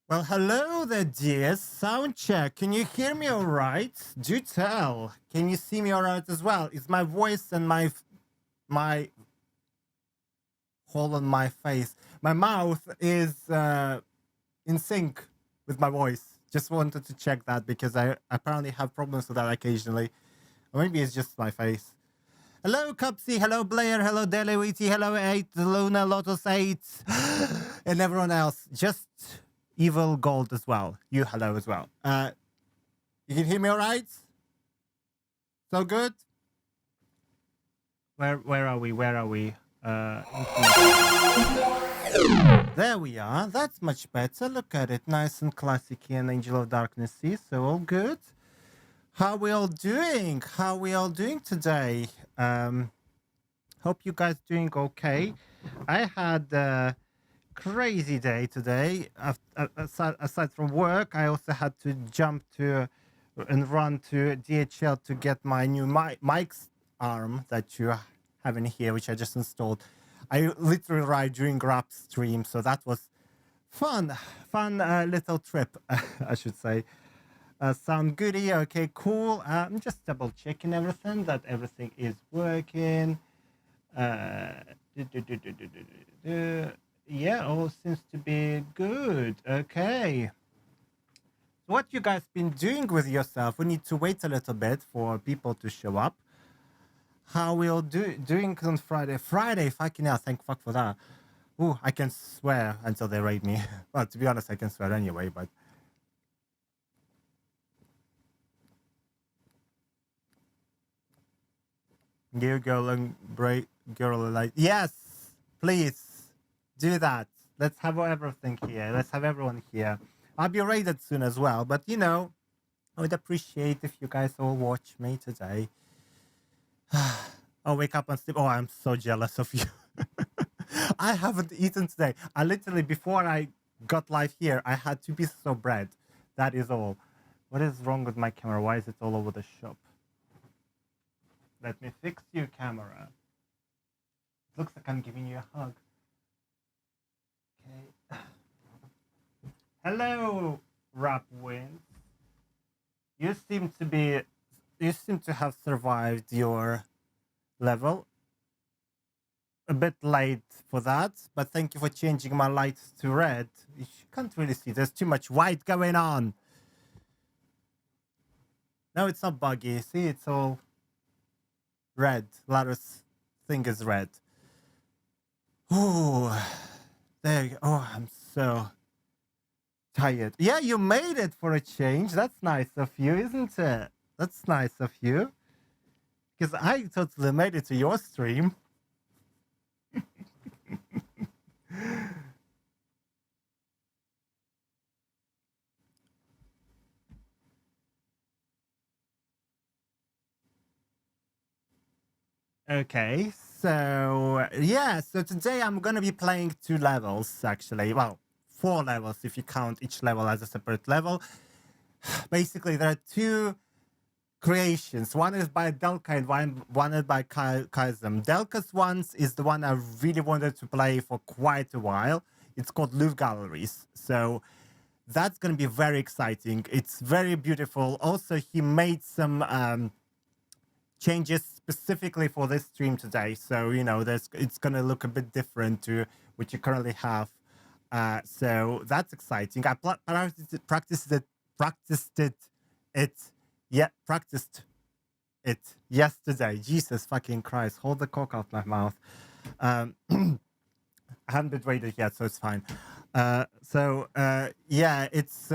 Well, hello there, dears. Sound check. Can you hear me all right? Do tell. Can you see me all right as well? Is my voice and my hole on my face, my mouth is in sync with my voice? Just wanted to check that because I apparently have problems with that occasionally. Or maybe it's just my face. Hello, Cupsy. Hello, Blair. Hello, Delewiti. Hello, 8. Luna, Lotus 8. And everyone else. Just Evil Gold as well. You hello as well. You can hear me all right? So good? Where are we? Where are we? There we are. That's much better. Look at it. Nice and classic and Angel of Darkness. So all good. How we all doing? How we all doing today? Hope you guys doing okay. I had a crazy day today. Aside from work, I also had to jump to and run to DHL to get my new mic's arm that you have in here, which I just installed. I literally arrived during Grab stream, so that was fun little trip, I should say. Sound goody? Okay, cool. I'm just double checking everything that everything is working. Yeah, all seems to be good. Okay. What you guys been doing with yourself? We need to wait a little bit for people to show up. How we all doing on Friday? Friday, fucking hell, thank fuck for that. Ooh, I can swear until they raid me. Well, to be honest, I can swear anyway, but you girl and break girl like yes, please do that. Let's have everything here. Let's have everyone here. I'll be raided soon as well, but you know, I would appreciate if you guys all watch me today. I'll wake up and sleep. Oh, I'm so jealous of you. I haven't eaten today. I literally, before I got live here, I had 2 pieces of bread. That is all. What is wrong with my camera? Why is it all over the shop? Let me fix your camera. It looks like I'm giving you a hug. Okay. Hello, Rapwind. You seem to have survived your level. A bit late for that, but thank you for changing my lights to red. You can't really see. There's too much white going on. No, it's not buggy. See, it's all red. Lara's thing is red. Ooh, there you go. Oh, I'm so tired. Yeah, you made it for a change. That's nice of you, isn't it? That's nice of you. Because I totally made it to your stream. Okay, so yeah, so today I'm gonna be playing 2 levels actually. Well, 4 levels if you count each level as a separate level. Basically, there are 2 creations. One is by Delca and one is by Caesum. Delca's ones is the one I really wanted to play for quite a while. It's called Louvre Galleries. So that's going to be very exciting. It's very beautiful. Also, he made some changes specifically for this stream today. So, you know, it's going to look a bit different to what you currently have. So that's exciting. I practiced it yesterday. Jesus fucking Christ. Hold the cork out my mouth. I haven't been rated yet, so it's fine. Yeah, it's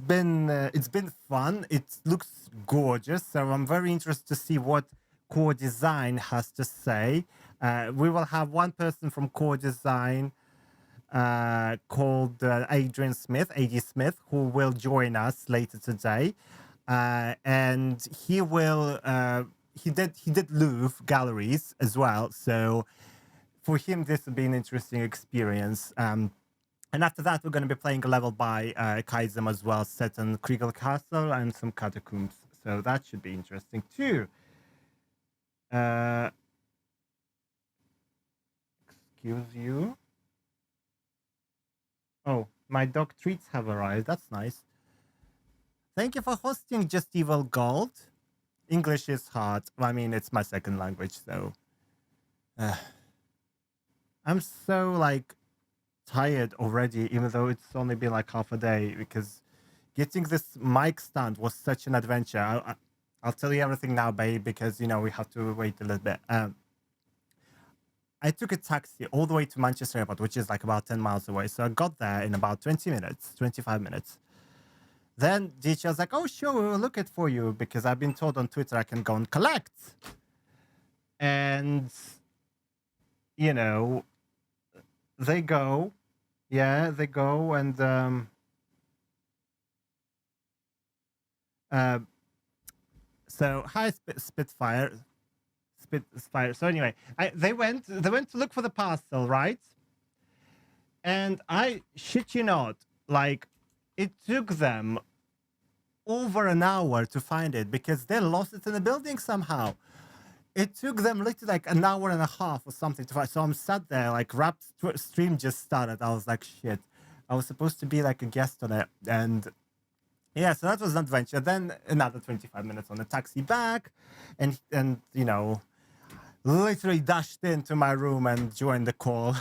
been fun. It looks gorgeous. So I'm very interested to see what Core Design has to say. We will have one person from Core Design called Ady Smith, who will join us later today. And he will he did Louvre galleries as well. So for him, this will be an interesting experience. And after that, we're going to be playing a level by Caesum as well, set in Kriegel Castle and some catacombs. So that should be interesting too. Excuse you. Oh, My dog treats have arrived. That's nice. Thank you for hosting Just Evil Gold. English is hard. I mean, it's my second language, so I'm so like tired already, even though it's only been like half a day, because getting this mic stand was such an adventure. I'll tell you everything now, babe, because we have to wait a little bit. I took a taxi all the way to Manchester Airport, which is like about 10 miles away. So I got there in about 20 minutes, 25 minutes. Then DHL was like, oh, sure, we will look it for you, because I've been told on Twitter I can go and collect. And, they go. Yeah, they go. And so, hi, Spitfire. So anyway, they went to look for the parcel, right? And I shit you not, like, it took them over an hour to find it because they lost it in the building somehow. It took them literally like an hour and a half or something to find. So I'm sat there, like, rap stream just started. I was like, shit. I was supposed to be like a guest on it. And yeah, so that was an adventure. Then another 25 minutes on the taxi back. And literally dashed into my room and joined the call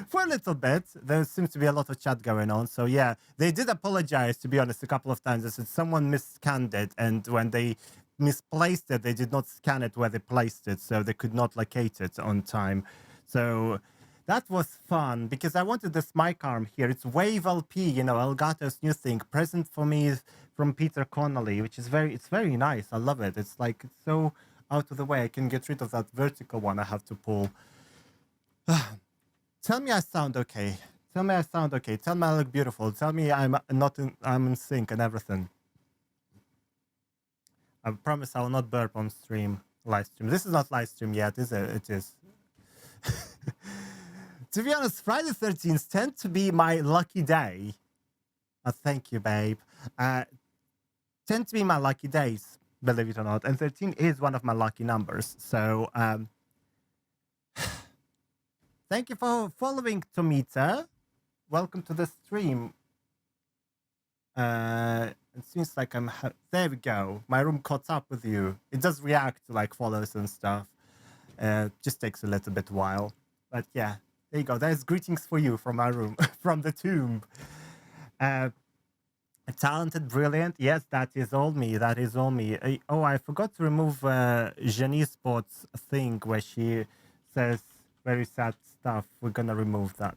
for a little bit. There seems to be a lot of chat going on. So yeah, they did apologize, to be honest, a couple of times. They said someone misscanned it, and when they misplaced it, they did not scan it where they placed it, so they could not locate it on time. So that was fun because I wanted this mic arm here. It's Wave LP, Elgato's new thing, present for me from Peter Connolly, which is it's very nice. I love it. It's so out of the way. I can get rid of that vertical one I have to pull. Tell me I sound okay. Tell me I sound okay. Tell me I look beautiful. Tell me I'm in sync and everything. I promise I will not burp on live stream. This is not live stream yet, is it? It is. To be honest, Friday 13th tend to be my lucky day. Thank you, babe. Tend to be my lucky days, believe it or not. And 13 is one of my lucky numbers. So, thank you for following, Tomita. Welcome to the stream. It seems like there we go. My room caught up with you. It does react to like follows and stuff. Just takes a little bit while. But yeah, there you go. There's greetings for you from my room, from the tomb. Talented, brilliant. Yes, that is all me. That is all me. I forgot to remove Janice Bot's thing where she says very sad stuff. We're gonna remove that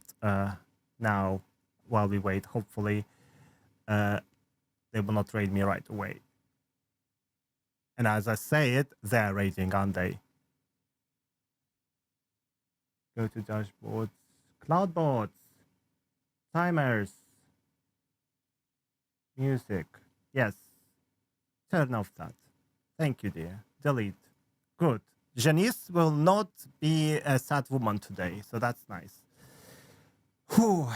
now while we wait. Hopefully, they will not raid me right away. And as I say it, they're raiding, aren't they? Go to dashboards, cloudboards, timers, music. Yes. Turn off that. Thank you, dear. Delete. Good. Janice will not be a sad woman today, so that's nice. Whew.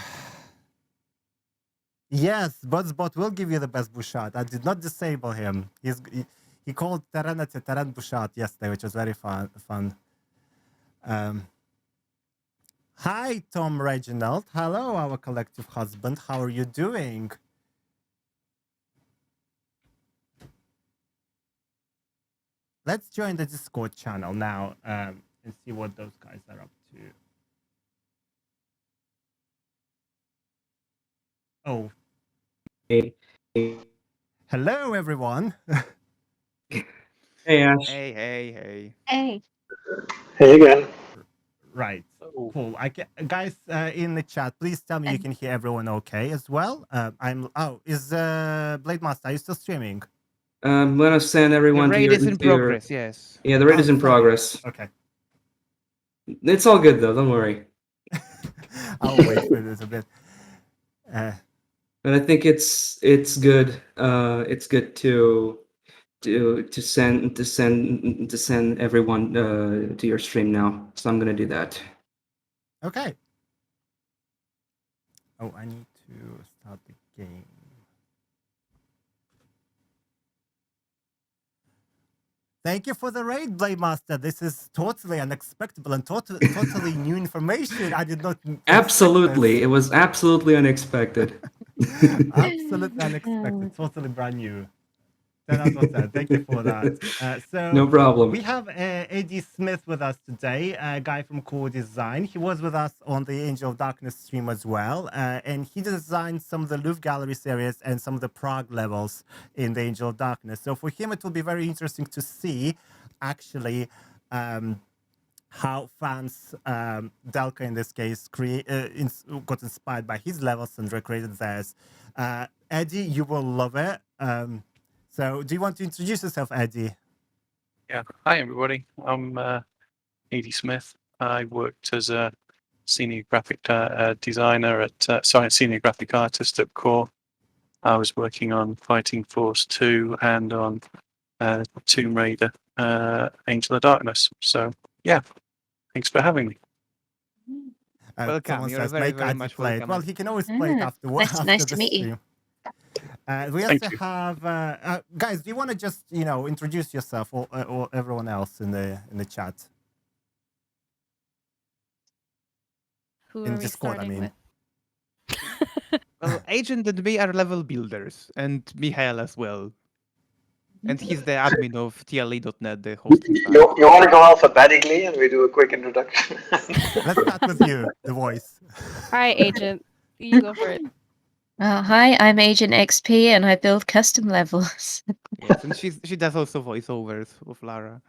Yes, Buzzbot will give you the best Bouchard. I did not disable him. He called Terran at Terran Bouchard yesterday, which was very fun. Hi, Tom Reginald. Hello, our collective husband. How are you doing? Let's join the Discord channel now and see what those guys are up to. Oh. Hey. Hello, everyone. Hey, Ash. Hey. Hey. Hey again. Right. Oh. Cool. Guys in the chat, please tell me you can hear everyone okay as well. Is Blade Master, are you still streaming? I'm gonna send everyone The raid to is in progress, yes. Yeah, the raid is in progress. Okay. It's all good though, don't worry. I'll wait for this a bit. But I think it's good. It's good to send everyone to your stream now. So I'm gonna do that. Okay. Oh, I need to start the game. Thank you for the raid, Blaymaster. This is totally unexpected and totally new information. I did not expect Absolutely, this. it was absolutely unexpected. Absolutely unexpected. Totally brand new. 10 out of 10. Thank you for that. So No problem. we have Ady Smith with us today, a guy from Core Design. He was with us on the Angel of Darkness stream as well, and he designed some of the Louvre Gallery series and some of the Prague levels in the Angel of Darkness. So for him, it will be very interesting to see, actually, how fans, Delca in this case, got inspired by his levels and recreated theirs. Ady, you will love it. So, do you want to introduce yourself, Ady? Yeah. Hi, everybody. I'm Ady Smith. I worked as a senior graphic designer at senior graphic artist at Core. I was working on Fighting Force 2 and on Tomb Raider, Angel of Darkness. So, yeah, thanks for having me. Welcome. Someone You're says, very, make very Ady much play it. welcome. Well, he can always play it after nice the to meet you. stream. We Thank also you. have guys. Do you want to just introduce yourself or everyone else in the chat? Who In are we Discord, I starting mean. with? Well, Agent and me are level builders, and Michael as well. And he's the admin of TRLE.net, the hosting site. You want to go alphabetically and we do a quick introduction? Let's start with you, the voice. All right, Agent, you go for it. Hi, I'm Agent XP and I build custom levels. Yes, and she does also voiceovers of Lara.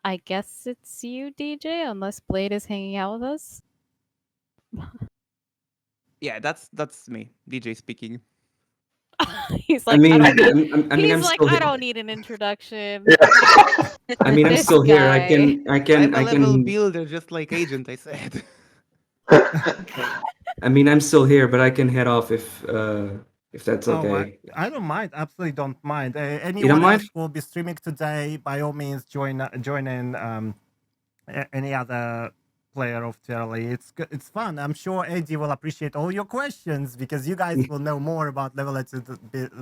I guess it's you, DJ, unless Blade is hanging out with us. Yeah, that's me, DJ speaking. He's like, I I don't mean, need. I'm He's like, still I here. don't need an introduction. I mean, I'm This still here. I guy. can, I'm a I level can. builder, just like Agent, I said. I mean, I'm still here, but I can head off if that's Oh, okay. I don't mind. Absolutely don't mind. You Anyone don't else mind? will be streaming today. By all means, join in. Any other player of TRLE. It's fun. I'm sure Ady will appreciate all your questions because you guys will know more about level edited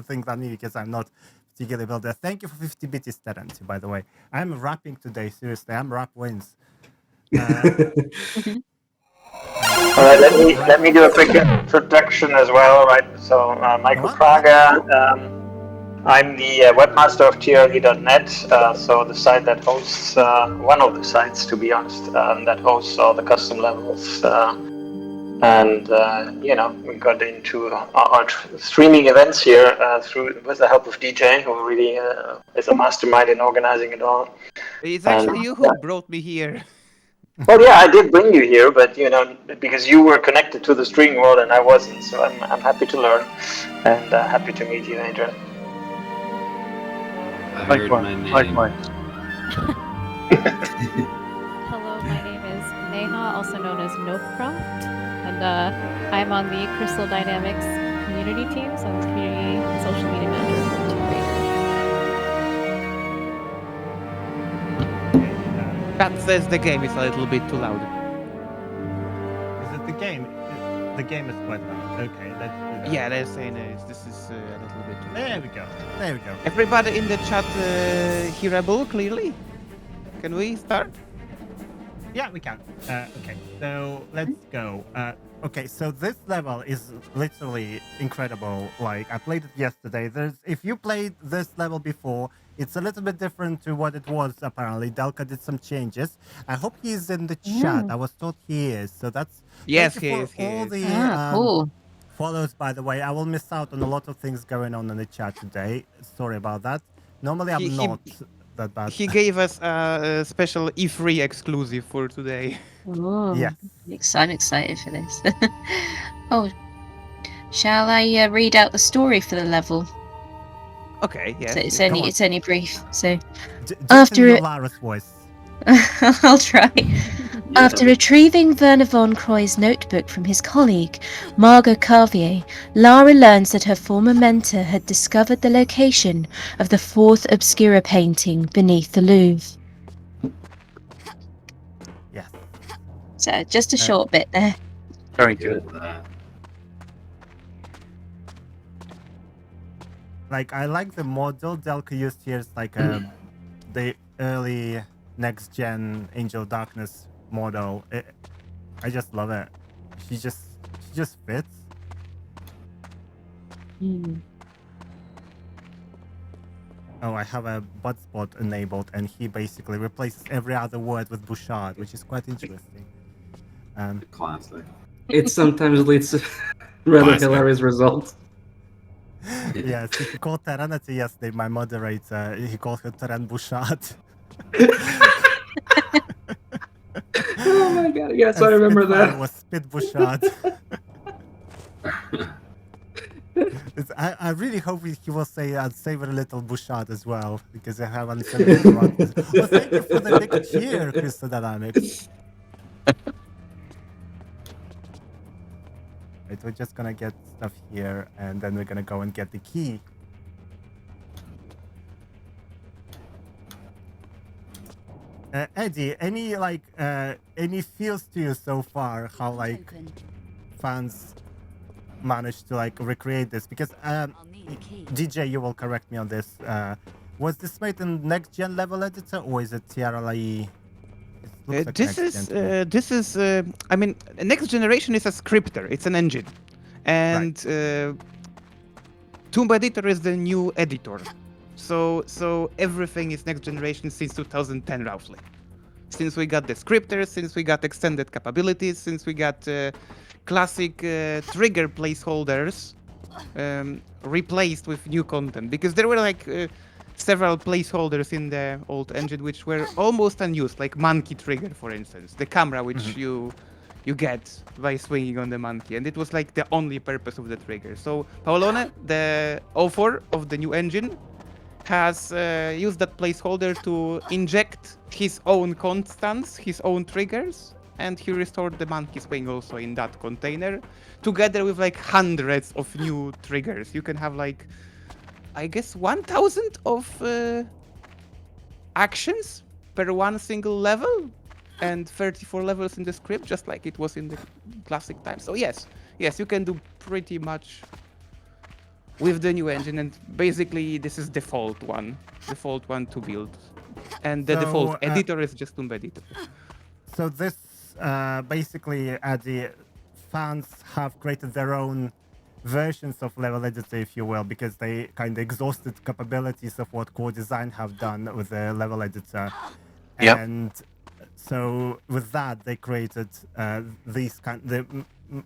things than me because I'm not particularly builder. Thank you for 50 bits, Terence, by the way. I'm rapping today. Seriously, I'm rap wins. All right, let me do a quick introduction as well. Right, so Michael Go on. Praga. I'm the webmaster of TRLE.net, so the site that hosts one of the sites, to be honest, that hosts all the custom levels. And we got into our streaming events here with the help of DJ, who really is a mastermind in organizing it all. It's actually you who brought me here. Well, yeah, I did bring you here, but because you were connected to the streaming world and I wasn't, so I'm happy to learn and happy to meet you, Adrian. I heard my name. Likewise. Hello, my name is Neha, also known as Nopecroft, and I'm on the Crystal Dynamics community team, so I'm the community and social media manager for Tomb Raider. That says the game is a little bit too loud. Is it the game? The game is quite loud. Okay, let's do that. Yeah, they're saying this is a little bit too loud. There we go. There we go. Everybody in the chat hearable clearly? Can we start? Yeah, we can. Okay, so let's go. Okay, so this level is literally incredible. Like I played it yesterday. If you played this level before, it's a little bit different to what it was. Apparently, Delca did some changes. I hope he's in the chat. I was told he is. So that's Yes, thank you he is, for he all is. the Cool. follows. By the way, I will miss out on a lot of things going on in the chat today. Sorry about that. Normally, I'm He- not that bad. He gave us a special E3 exclusive for today. Ooh, Yes. I'm excited for this. Oh, shall I read out the story for the level? Okay, yes. So it's yes. only on. it's only brief. So Just After in your it- Lara's voice. I'll try. After retrieving Werner von Croy's notebook from his colleague, Margot Carvier, Lara learns that her former mentor had discovered the location of the fourth Obscura painting beneath the Louvre. Yes. So just a short bit there. Very good. Like, I like the model Delca used here. It's like the early next gen Angel of Darkness model. I just love it. She just fits. Oh, I have a butt spot enabled, and he basically replaces every other word with Bouchard, which is quite interesting. Classic. It sometimes leads to rather Classic. hilarious results. Yes, he called Taranati yesterday, my moderator. He called her Taran Bouchard. Oh my god, yes, And I remember Spitfire that. was Spit Bouchard. I really hope he will say unsavory little Bouchard as well, because I haven't said it throughout this. Well, thank you for the big cheer, Crystal Dynamics. Right, we're just gonna get stuff here, and then we're gonna go and get the key. Eddie, any feels to you so far how like fans managed to like recreate this? Because DJ, you will correct me on this. Was this made in next gen level editor or is it TRLE? This is I mean, next generation is a scripter. It's an engine, and Tomb Editor is the new editor. So everything is next generation since 2010 roughly. Since we got the scripters, since we got extended capabilities, since we got classic trigger placeholders replaced with new content, because there were like several placeholders in the old engine which were almost unused, like monkey trigger, for instance, the camera which you get by swinging on the monkey, and it was like the only purpose of the trigger. So Paolone, the author of the new engine, has used that placeholder to inject his own constants, his own triggers, and he restored the monkey swing also in that container, together with like hundreds of new triggers. You can have like, I guess, 1,000 of actions per one single level, and 34 levels in the script, just like it was in the classic time. So yes, you can do pretty much with the new engine, and basically this is default one to build, and the default editor is just Tomb Editor. So this basically, the fans have created their own versions of level editor, if you will, because they kind of exhausted capabilities of what core design have done with the level editor. Yep. And so with that, they created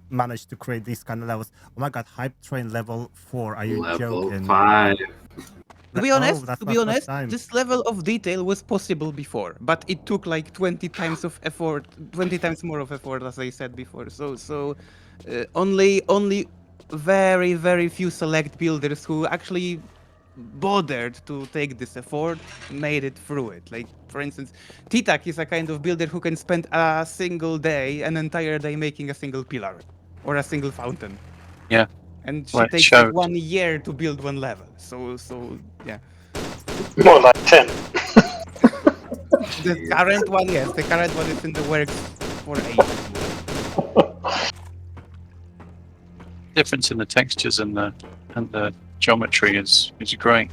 managed to create these kind of levels. Oh my god, Hype Train level 4, are you Level joking? 5. To be honest, that's my first time. this level of detail was possible before, but it took like 20 times more of effort, as I said before. So only very, very few select builders who actually bothered to take this effort made it through it. Like, for instance, Titak is a kind of builder who can spend a single day, an entire day, making a single pillar or a single fountain. Yeah. And she Well, it takes like showed. 1 year to build one level. So yeah. More like 10. The current one, yes, the current one is in the works for ages. Difference in the textures and the geometry is great.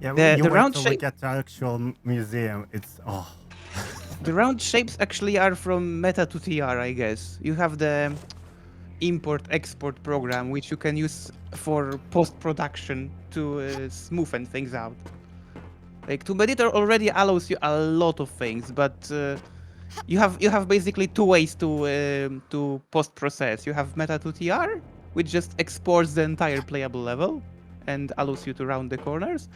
Yeah, The you wait round till we shape- get to actual museum. It's The round shapes actually are from Meta to TR, I guess. You have the import-export program, which you can use for post-production to smoothen things out. Like, Tomb Editor already allows you a lot of things, but you have basically two ways to post-process. You have Meta to TR, which just exports the entire playable level and allows you to round the corners.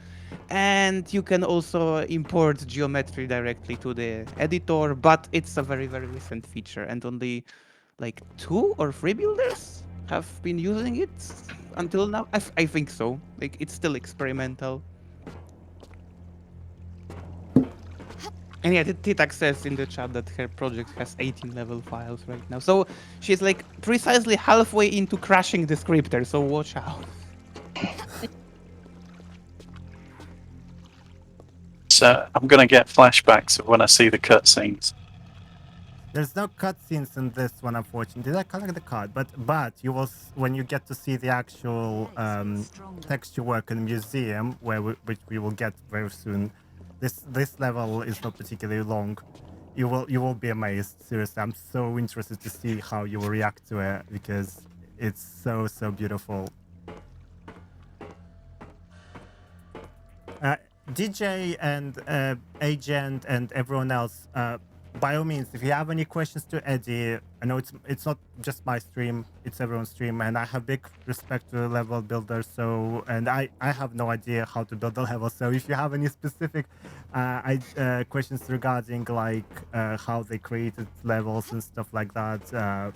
And you can also import geometry directly to the editor, but it's a very, very recent feature, and only like 2 or 3 builders have been using it until now. I think so. Like, it's still experimental. And yeah, Titak says in the chat that her project has 18 level files right now. So she's like precisely halfway into crashing the scripter, so watch out. So I'm gonna get flashbacks of when I see the cutscenes. There's no cutscenes in this one, unfortunately. Did I collect the card? But you will when you get to see the actual texture work in the museum, which we will get very soon. This level is not particularly long. You will be amazed. Seriously, I'm so interested to see how you will react to it because it's so beautiful. DJ and Agent and everyone else, by all means, if you have any questions to Ady, I know it's not just my stream, it's everyone's stream, and I have big respect to level builders. So, and I have no idea how to build a level. So, if you have any specific questions regarding like how they created levels and stuff like that,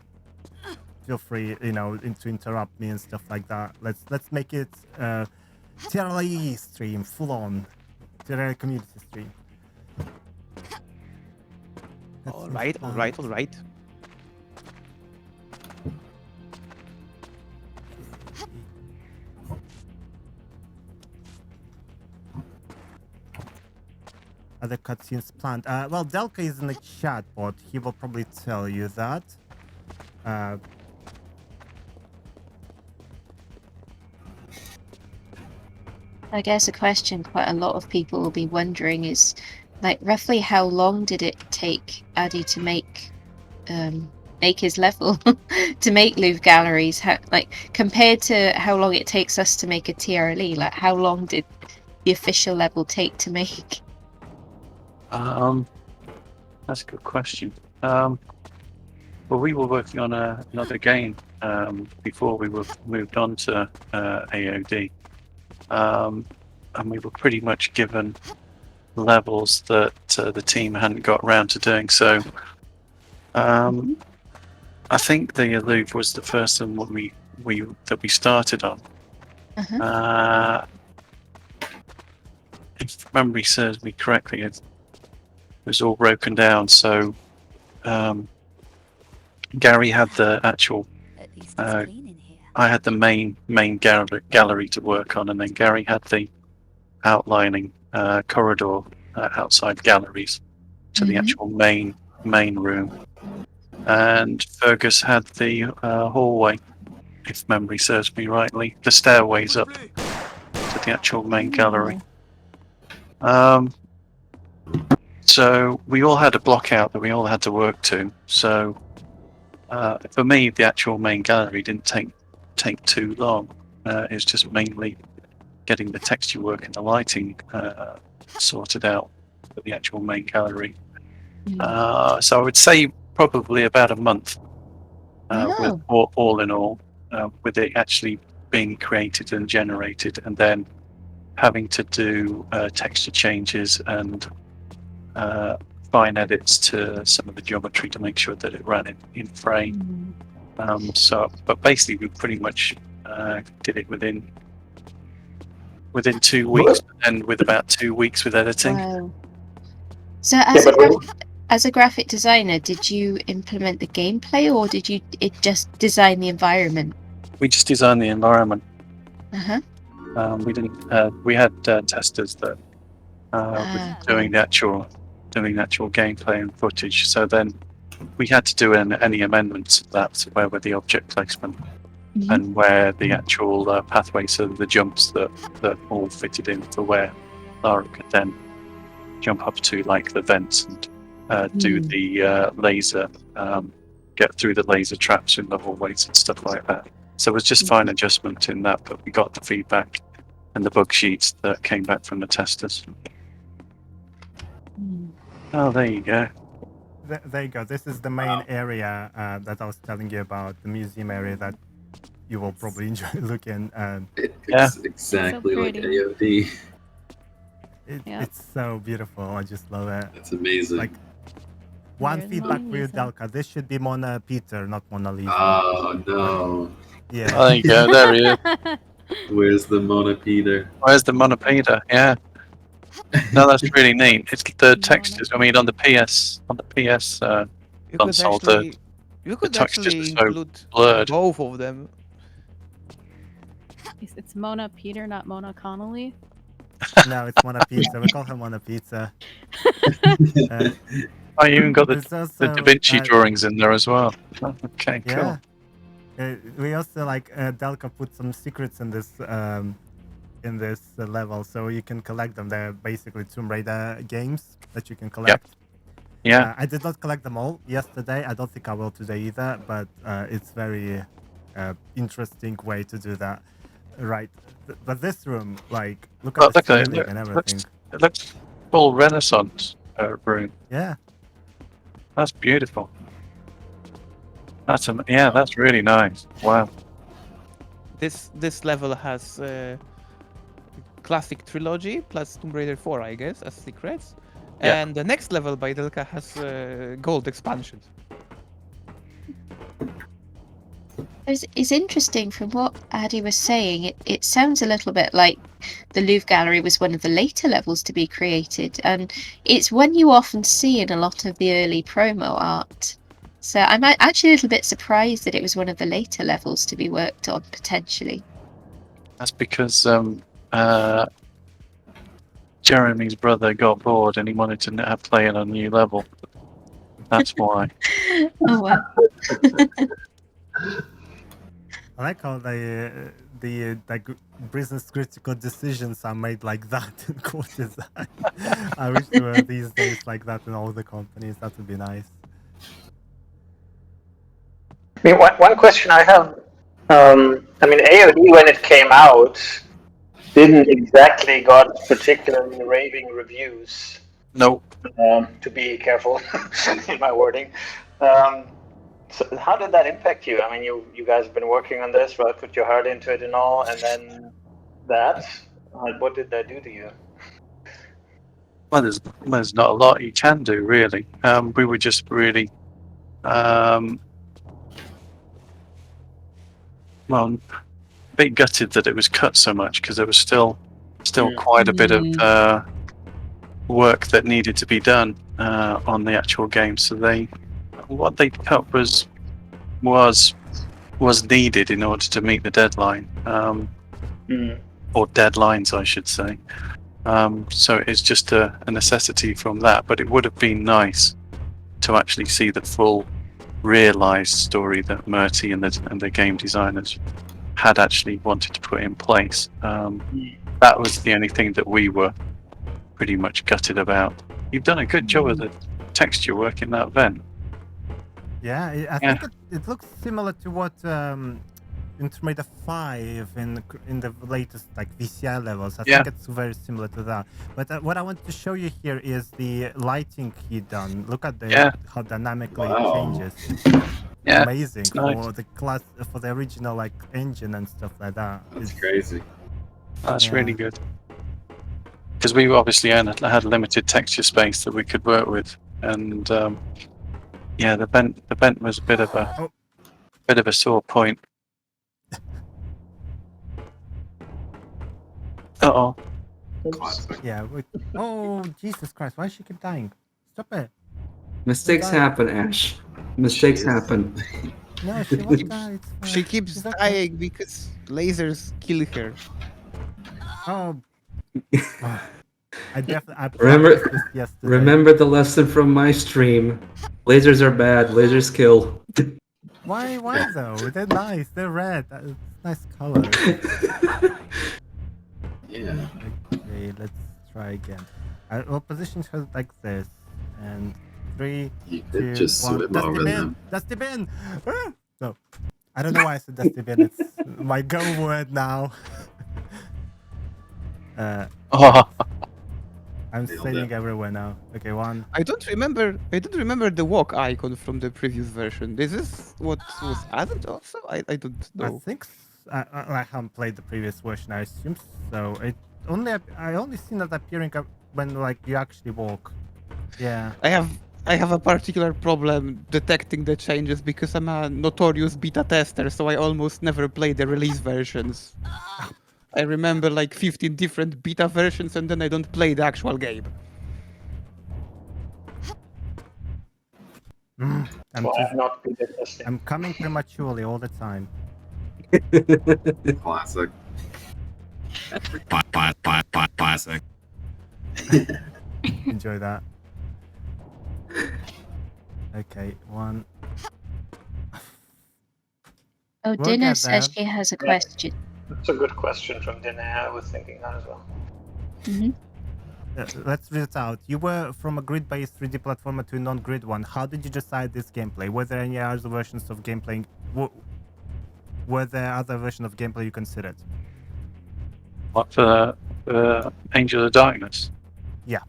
feel free, to interrupt me and stuff like that. Let's make it TRLE stream, full on. TRLE community stream. All right. Other cutscenes planned. Well, Delca is in the chat bot. He will probably tell you that. I guess a question quite a lot of people will be wondering is, like, roughly how long did it take Ady to make his level, to make Louvre galleries? How, like, compared to how long it takes us to make a TRLE, like, how long did the official level take to make? That's a good question. Well, we were working on another game before we were moved on to AOD. And we were pretty much given levels that the team hadn't got around to doing. So I think the Louvre was the first one that we started on. If memory serves me correctly, it was all broken down. So Gary had the actual. I had the main gallery to work on, and then Gary had the outlining corridor outside galleries to the actual main room, and Fergus had the hallway, if memory serves me rightly, the stairways up to the actual main gallery. So we all had a block out that we all had to work to. So for me, the actual main gallery didn't take too long. It's just mainly getting the texture work and the lighting sorted out for the actual main gallery. So I would say probably about a month with all in all, with it actually being created and generated, and then having to do texture changes and fine edits to some of the geometry to make sure that it ran in frame. But basically we pretty much did it within 2 weeks, and with about 2 weeks with editing. Wow. So as a graphic designer, did you implement the gameplay, or did you just design the environment? We just designed the environment. We didn't. We had testers that were doing the actual gameplay and footage. So then we had to do any amendments of that, so where were the object placement and where the actual pathways, so the jumps that all fitted in for where Lara could then jump up to, like the vents and do the laser, get through the laser traps in the hallways and stuff like that. So it was just fine adjustment in that, but we got the feedback and the bug sheets that came back from the testers. Oh, there you go. There you go. This is the main area that I was telling you about, the museum area that you will probably enjoy looking. It's exactly like AOD. It's so beautiful. I just love it. It's amazing. Like, one feedback for you, Delca. This should be Mona Peter, not Mona Lisa. Oh no. Yeah. Oh, there you go. There he is. Where's the Mona Peter? Where's the Mona Peter? Yeah. No, that's really neat. It's the textures. I mean, on the PS console, you could textures actually are so include blurred. both of them. It's Mona Peter, not Mona Connolly. No, it's Mona Pizza. We call her Mona Pizza. I even got It's the also, Da Vinci drawings in there as well. Oh, okay, yeah. cool. We also Delca put some secrets in this level, so you can collect them. They're basically Tomb Raider games that you can collect. Yeah. I did not collect them all yesterday. I don't think I will today either, but it's very interesting way to do that. Right. But this room, like, look at But the look at ceiling it. and It everything. looks full Renaissance room. Yeah. That's beautiful. That's really nice. Wow. This level has classic trilogy plus Tomb Raider 4, I guess, as secrets. Yeah. And the next level by Delca has gold expansions. It's interesting from what Ady was saying. It sounds a little bit like the Louvre Gallery was one of the later levels to be created, and it's one you often see in a lot of the early promo art. So I'm actually a little bit surprised that it was one of the later levels to be worked on, potentially. That's because Jeremy's brother got bored and he wanted to play in a new level. That's why. Oh well. I like how the business critical decisions are made like that in core design. I wish there were these days like that in all the companies. That would be nice. I mean, one question I have, I mean, AOD when it came out didn't exactly got particularly raving reviews. Nope. To be careful in my wording. So how did that impact you? I mean, you guys have been working on this, right? Put your heart into it and all, and then that. What did that do to you? Well, there's not a lot you can do really. We were just really, well, a bit gutted that it was cut so much because there was still quite a bit of work that needed to be done on the actual game. So what they cut was needed in order to meet the deadline, or deadlines, I should say. So it's just a necessity from that. But it would have been nice to actually see the full realized story that Murty and the game designers had actually wanted to put in place. That was the only thing that we were pretty much gutted about. You've done a good job of the texture work in that vent. Yeah, I think it looks similar to what in Tomb Raider 5 in the latest VCI levels. I think it's very similar to that. But what I want to show you here is the lighting he done. Look at how dynamically it changes. Yeah, amazing nice. for the original engine and stuff like that. That's crazy. That's really good. Because we obviously had limited texture space that we could work with, and the vent was a bit of a sore point. Uh-oh. Yeah. Oh, Jesus Christ! Why does she keep dying? Stop it. Mistakes happen, Ash. Mistakes happen. No, she won't die. It's fine. She keeps dying because lasers kill her. Oh. I definitely remember the lesson from my stream. Lasers are bad. Lasers kill. Why though? They're nice. They're red. That's nice color. Yeah. Okay, let's try again. We'll position her like this, and 3, 2, just 1. swim over them. Dusty bin. No, I don't know why I said dusty bin. It's my go word now. I'm saving everywhere now. Okay, 1. I don't remember the walk icon from the previous version. Is this what was added also? I don't know. I think I haven't played the previous version. I assume so. I only seen that appearing when you actually walk. Yeah. I have a particular problem detecting the changes because I'm a notorious beta tester, so I almost never play the release versions. I remember 15 different beta versions, and then I don't play the actual game. I'm coming prematurely all the time. Classic. Classic. Enjoy that. Okay, one. Oh, We'll Dinner get says there. she has a Yeah. question. That's a good question from Dene. I was thinking that as well. Hmm. Let's read it out. You were from a grid-based 3D platformer to a non-grid one. How did you decide this gameplay? Were there any other versions of gameplay? Were there other versions of gameplay you considered? What for Angel of Darkness? Yeah.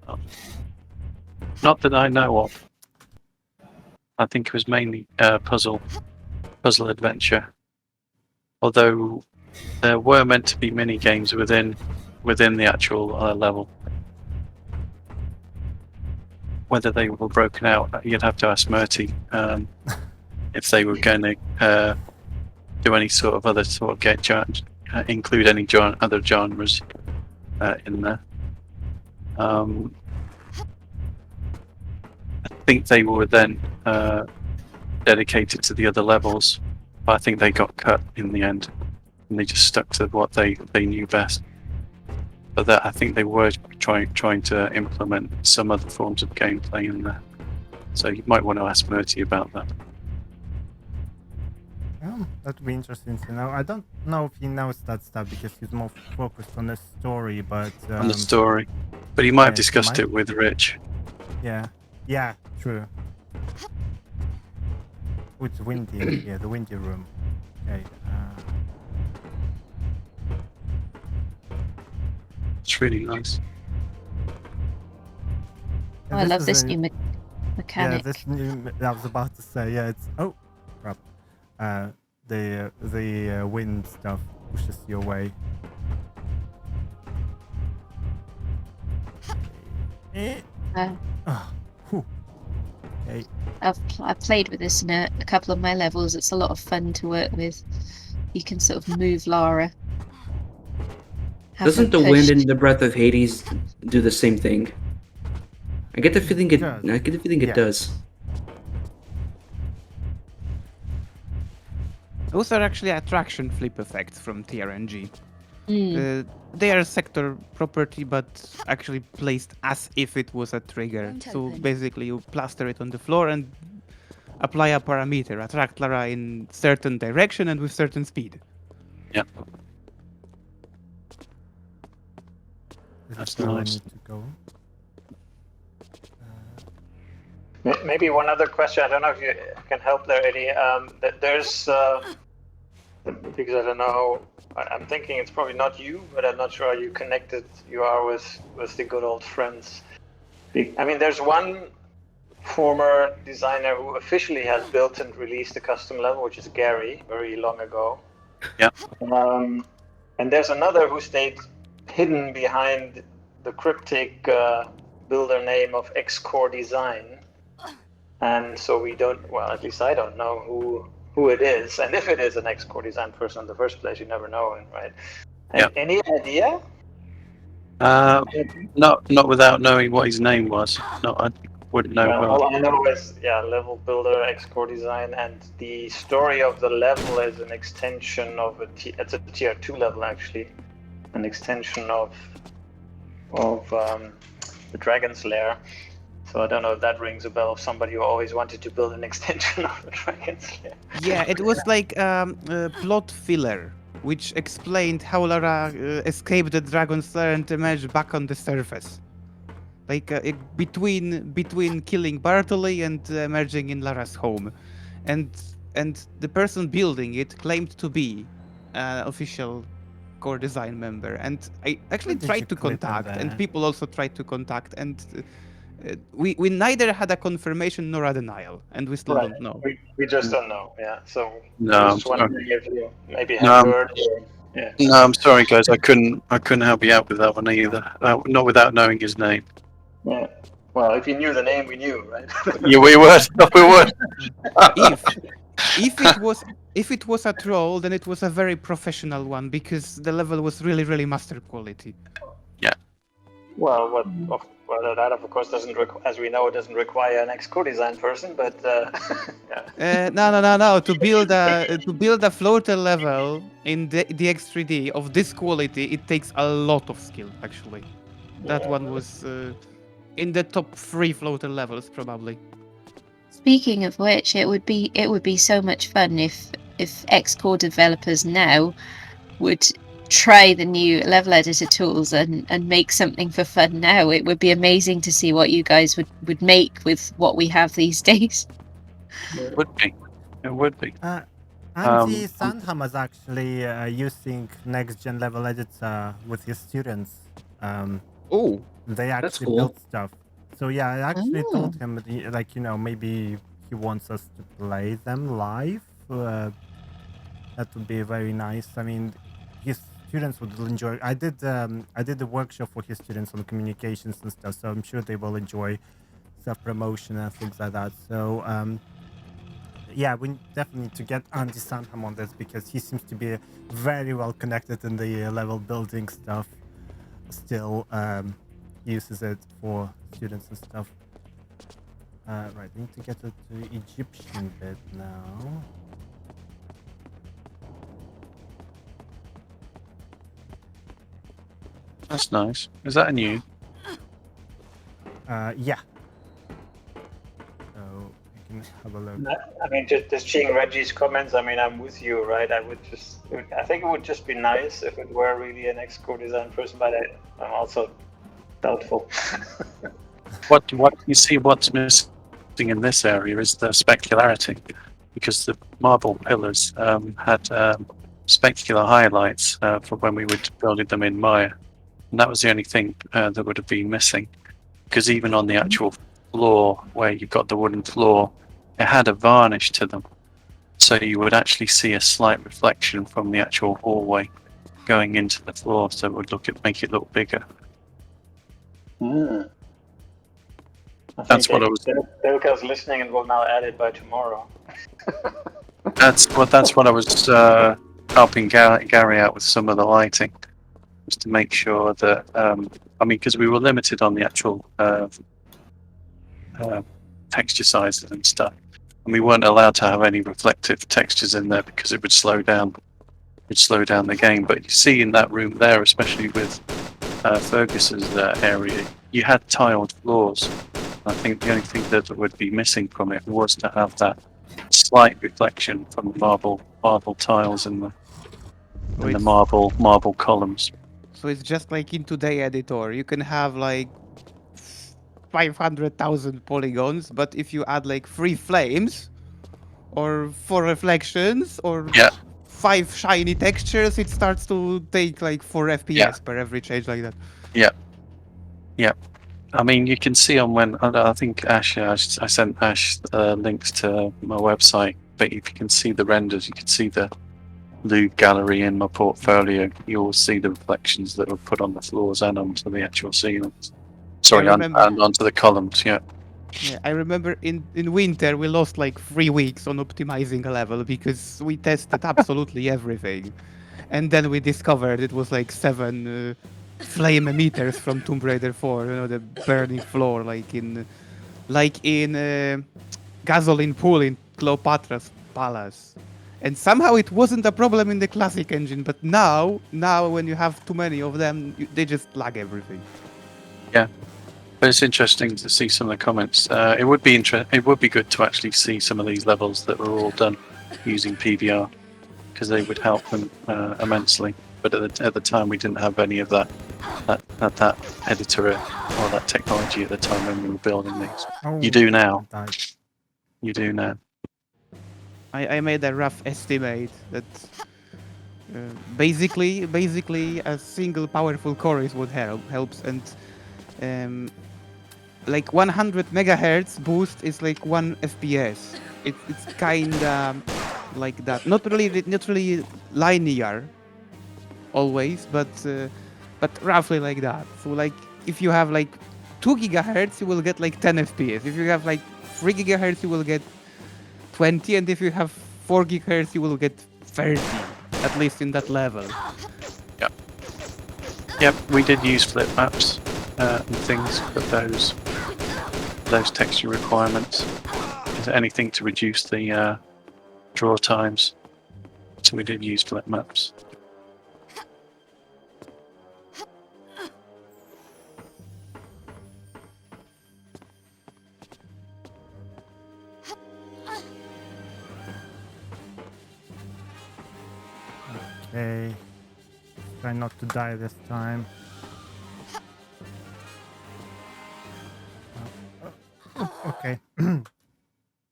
Oh. Not that I know of. I think it was mainly puzzle adventure. Although there were meant to be mini games within the actual level. Whether they were broken out, you'd have to ask Murty if they were going to do any sort of other sort of include any other genres in there. I think they were then dedicated to the other levels, but I think they got cut in the end, and they just stuck to what they knew best. But I think they were trying to implement some other forms of gameplay in there. So you might want to ask Murty about that. Oh, that would be interesting to know. I don't know if he knows that stuff because he's more focused on the story, but On the story, but he might have yes, he discussed might. it with Rich. Yeah, yeah, true. It's windy. Yeah, the windy room. Okay. It's really nice. Oh, I love is this a- new Yeah, mechanic. this new. I was about to say. Yeah, it's crap. The wind stuff pushes you away. Uh, Whew. Okay. I've played with this in a couple of my levels. It's a lot of fun to work with. You can sort of move Lara. Have Doesn't her the wind pushed. in the Breath of Hades do the same thing? I get the feeling it. does. I get the feeling Yeah. it does. Those are actually attraction flip effects from TRNG. Mm. They are sector property, but actually placed as if it was a trigger. Won't So open. basically, you plaster it on the floor and apply a parameter, attract Lara in certain direction and with certain speed. Yeah. This That's is where I nice. need to go. Maybe one other question. I don't know if you can help there, Eddie. There's because I don't know. I'm thinking it's probably not you, but I'm not sure how connected you are with the good old friends. I mean, there's one former designer who officially has built and released a custom level, which is Gary, very long ago. Yeah. And there's another who stayed hidden behind the cryptic builder name of X-Core Design. And so we don't, well, at least I don't know who it is. And if it is an X-Core Design person in the first place, you never know, right? Yeah. Any idea? Not without knowing what his name was. No, I wouldn't know. Well, all I know is, level builder, X-Core Design, and the story of the level is an extension of it's a tier 2 level actually, an extension of the Dragon's Lair. So I don't know if that rings a bell of somebody who always wanted to build an extension of the Dragon's Lair. Yeah, it was like a plot filler, which explained how Lara escaped the Dragon's Lair and emerged back on the surface. Like between killing Bartley and emerging in Lara's home, and the person building it claimed to be an official core design member, and I actually Where did you tried to click on contact, and that? people also tried to contact, and we neither had a confirmation nor a denial, and we still don't know. We just don't know, yeah. So No, I I'm was sorry. wondering if you maybe No, have I'm- heard. Yeah. No, I'm sorry, guys. I couldn't help you out with that one either. Not without knowing his name. Yeah. Well, if you knew the name, we knew, right? Yeah, we would. We would. If it was a troll, then it was a very professional one because the level was really master quality. Well, that of course doesn't, as we know, it doesn't require an X-Core Design person, but yeah. No. To build a floater level in the DX3D of this quality, it takes a lot of skill. Actually, that Yeah. one was in the top 3 floater levels probably. Speaking of which, it would be so much fun if Xcore developers now would try the new level editor tools and make something for fun now. It would be amazing to see what you guys would make with what we have these days. It would be. It would be. Andy Sandham was actually using next-gen level editor with his students. Oh, They actually cool. built stuff. So yeah, I actually Oh. told him, like, maybe he wants us to play them live. That would be very nice. I mean, his students would enjoy. I did the workshop for his students on communications and stuff, so I'm sure they will enjoy self-promotion and things like that. So yeah, we definitely need to get Andy Sandham on this because he seems to be very well connected in the level building stuff. Still uses it for students and stuff. Right, we need to get to the Egyptian bit now. That's nice. Is that a new? Yeah. So you can have a look. I mean, just seeing Reggie's comments, I mean, I'm with you, right? I think it would just be nice if it were really an Xcore design person, but I'm also doubtful. What you see? What's missing in this area is the specularity, because the marble pillars had specular highlights for when we were building them in Maya, and that was the only thing that would have been missing. Because even on the actual floor, where you've got the wooden floor, it had a varnish to them, so you would actually see a slight reflection from the actual hallway going into the floor, so it would make it look bigger. That's what I was. Delca's listening and will now add it by tomorrow. That's what I was helping Gary out with some of the lighting, was to make sure that I mean, because we were limited on the actual texture sizes and stuff, and we weren't allowed to have any reflective textures in there because it would slow down the game. But you see in that room there, especially with Fergus's area, you had tiled floors. I think the only thing that would be missing from it was to have that slight reflection from the marble tiles and the marble columns. so it's just like in Today editor. You can have like 500,000 polygons, but if you add like 3 flames or 4 reflections or Yeah. 5 shiny textures, it starts to take like 4 FPS per every change like that. Yeah. I mean, you can see on when I think Ash, I sent Ash links to my website, but if you can see the renders, you can see the Louvre gallery in my portfolio. You will see the reflections that were put on the floors and onto the actual ceilings. Sorry, and onto the columns. Yeah. Yeah, I remember in winter we lost like 3 weeks on optimizing a level because we tested absolutely everything, and then we discovered it was like 7 flame emitters from Tomb Raider 4. You know, the burning floor, like in gasoline pool in Cleopatra's palace. And somehow it wasn't a problem in the classic engine, but now when you have too many of them, they just lag everything. Yeah. But it's interesting to see some of the comments. It would be good to actually see some of these levels that were all done using PBR, because they would help them immensely. But at the time, we didn't have any of that editor or that technology at the time when we were building these. Oh, You do now. I died. You do now. I made a rough estimate that basically a single powerful core is what helps, and like 100 megahertz boost is like 1 FPS. It's kinda like that. Not really linear always, but roughly like that. So like if you have like 2 gigahertz, you will get like 10 FPS. If you have like 3 gigahertz, you will get 20, and if you have 4 gigahertz, you will get 30, at least in that level. Yep, we did use flip maps and things for those texture requirements. Is there anything to reduce the draw times? So we did use flip maps. Hey, try not to die this time. Okay.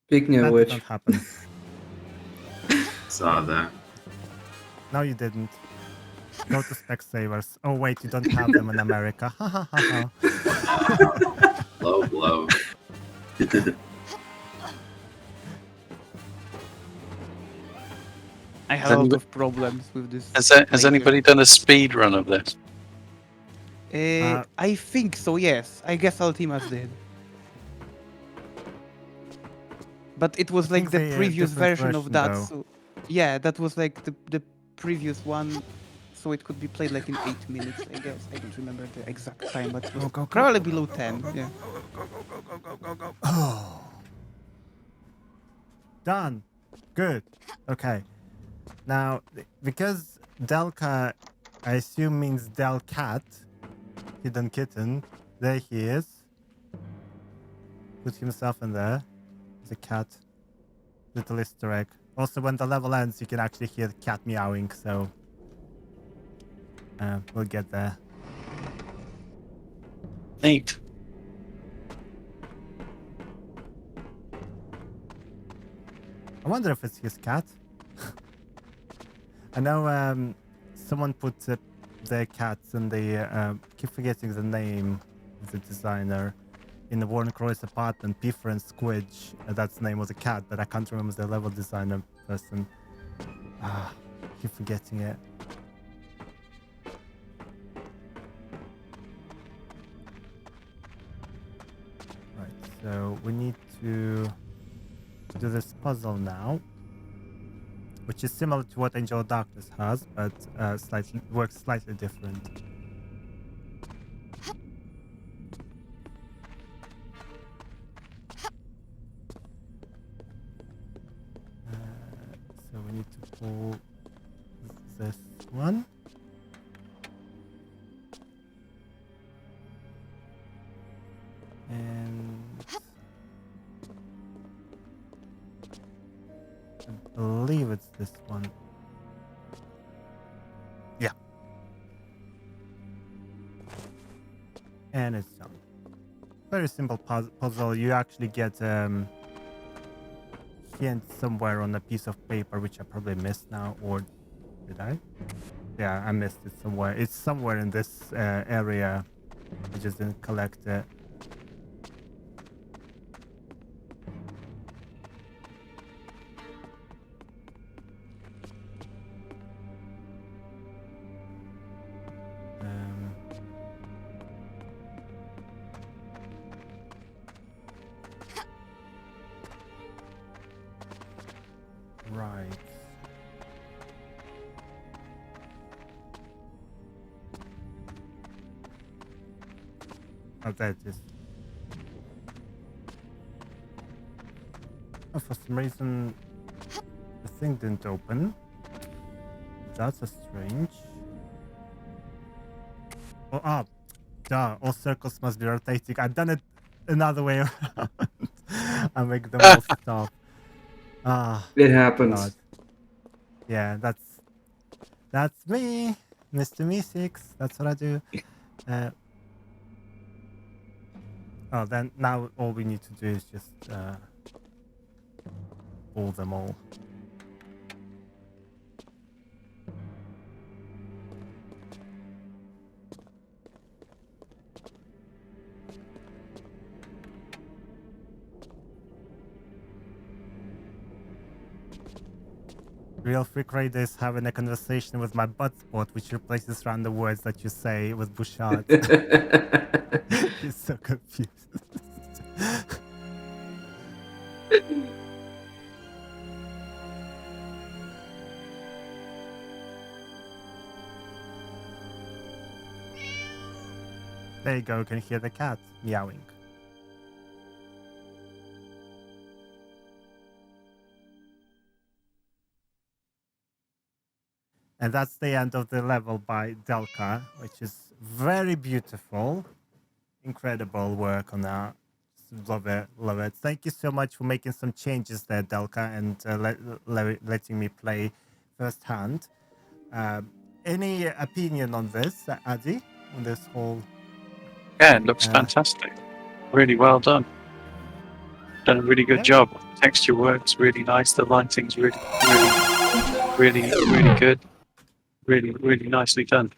Speaking of That did which, not happen. Saw that. No, you didn't. Go to Specsavers. Oh wait, you don't have them in America. Ha ha ha ha. Low blow. I Has had a lot anybody- of problems with this. Has laser. anybody done a speed run of this? I think so. Yes, I guess Altimas did. But it was I like think the they, previous different version of version, that. though. So yeah, that was like the previous one. So it could be played like in 8 minutes, I guess. I don't remember the exact time, but it was Go, probably go, below go, 10. go, Yeah. go. Oh. Done. Good. Okay. Now, because Delca, I assume means Delcat, hidden kitten. There he is. Put himself in there. The cat. Little Easter egg. Also, when the level ends, you can actually hear the cat meowing, so we'll get there. Neat. I wonder if it's his cat. I know someone put their cats in the keep forgetting the name of the designer in the Warren Croy's apartment. Piffer and Squidge. That's the name of the cat, but I can't remember the level designer person. Keep forgetting it. Right, so we need to do this puzzle now, which is similar to what Angel of Darkness has, but works slightly different. So we need to pull this one. And I believe it's this one. Yeah. And it's done. Very simple puzzle. You actually get hint somewhere on a piece of paper, which I probably missed now, or did I? Yeah, I missed it somewhere. It's somewhere in this area. I just didn't collect it. Right. Oh, that is. Oh, for some reason, the thing didn't open. That's a strange. Oh, duh. All circles must be rotating. I've done it another way around. I make them all stop. it happens. God. Yeah, that's me, Mr. Me6. That's what I do. Oh, then now all we need to do is just pull them all. Real Freak Raider is having a conversation with my butt spot, which replaces random words that you say with Bouchard. He's so confused. There you go, you can hear the cat meowing. And that's the end of the level by Delca, which is very beautiful. Incredible work on that. Love it, love it. Thank you so much for making some changes there, Delca, and letting me play firsthand. Any opinion on this, Ady? On this whole? Yeah, it looks Uh, fantastic. Really well done. Done a really good Yeah. job. Texture works really nice. The lighting's really good. Really nicely done.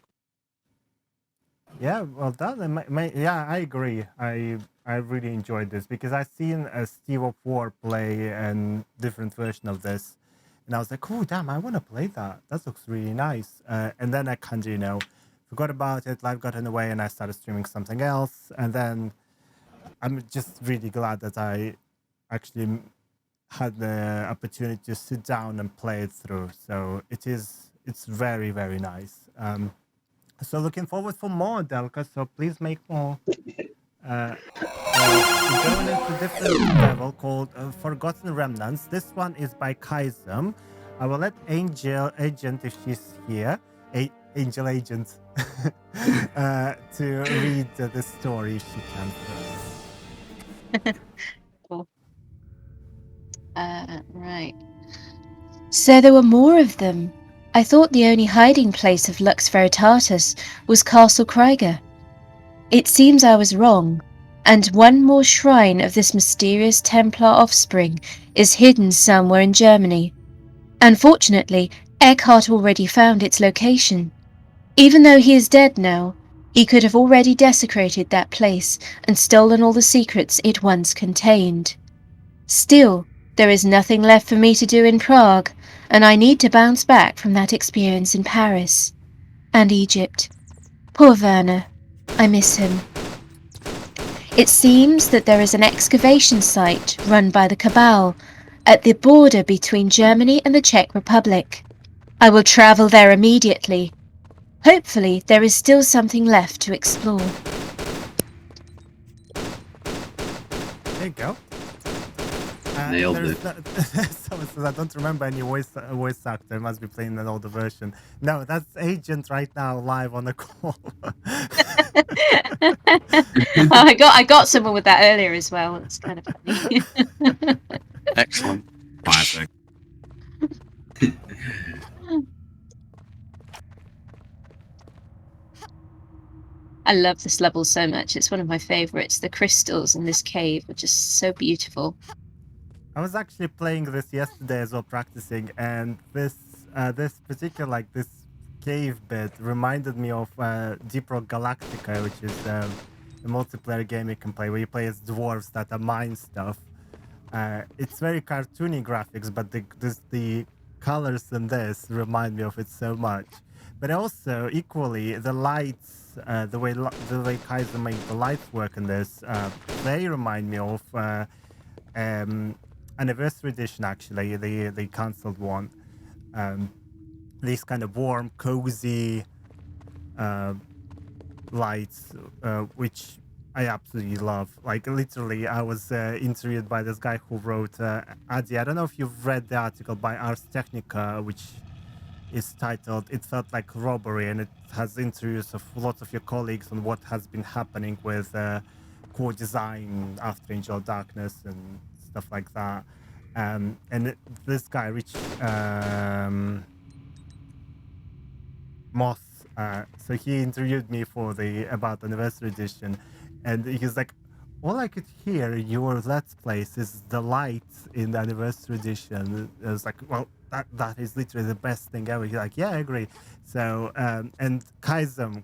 Yeah, well done. Yeah, I agree. I really enjoyed this because I've seen a Steve of War play and different version of this, and I was like, oh damn, I want to play that. That looks really nice. And then I kind of forgot about it. Life got in the way, and I started streaming something else. And then I'm just really glad that I actually had the opportunity to sit down and play it through. So it's very nice. So looking forward for more, Delca. So please make more. We're going into a different level called Forgotten Remnants. This one is by Caesum. I will let Angel Agent, if she's here, Angel Agent, to read the story if she can first. Cool. Right. So there were more of them. I thought the only hiding place of Lux Veritatis was Castle Krieger. It seems I was wrong, and one more shrine of this mysterious Templar offspring is hidden somewhere in Germany. Unfortunately, Eckhart already found its location. Even though he is dead now, he could have already desecrated that place and stolen all the secrets it once contained. Still, there is nothing left for me to do in Prague, and I need to bounce back from that experience in Paris. And Egypt. Poor Werner. I miss him. It seems that there is an excavation site run by the Cabal at the border between Germany and the Czech Republic. I will travel there immediately. Hopefully, there is still something left to explore. There you go. Nailed it. Someone says I don't remember any voice actor. Must be playing an older version. No, that's Agent right now live on the call. I got someone with that earlier as well. It's kind of funny. Excellent. Classic. I love this level so much. It's one of my favorites. The crystals in this cave are just so beautiful. I was actually playing this yesterday as well, practicing, and this particular this cave bit reminded me of Deep Rock Galactica, which is a multiplayer game you can play where you play as dwarves that are mine stuff. It's very cartoony graphics, but the colors in this remind me of it so much. But also equally the lights, the way Kaiser made the lights work in this, they remind me of Anniversary Edition, actually, the cancelled one. These kind of warm, cozy lights, which I absolutely love. Like, literally, I was interviewed by this guy who wrote Ady. I don't know if you've read the article by Ars Technica, which is titled "It Felt Like Robbery," and it has interviews of lots of your colleagues on what has been happening with core design after Angel of Darkness and stuff like that. And this guy, Rich Moss, so he interviewed me for about Anniversary Edition, and he's like, all I could hear in your Let's Plays is the lights in the Anniversary Edition. I was like, well, that is literally the best thing ever. He's like, yeah, I agree. So, and Caesum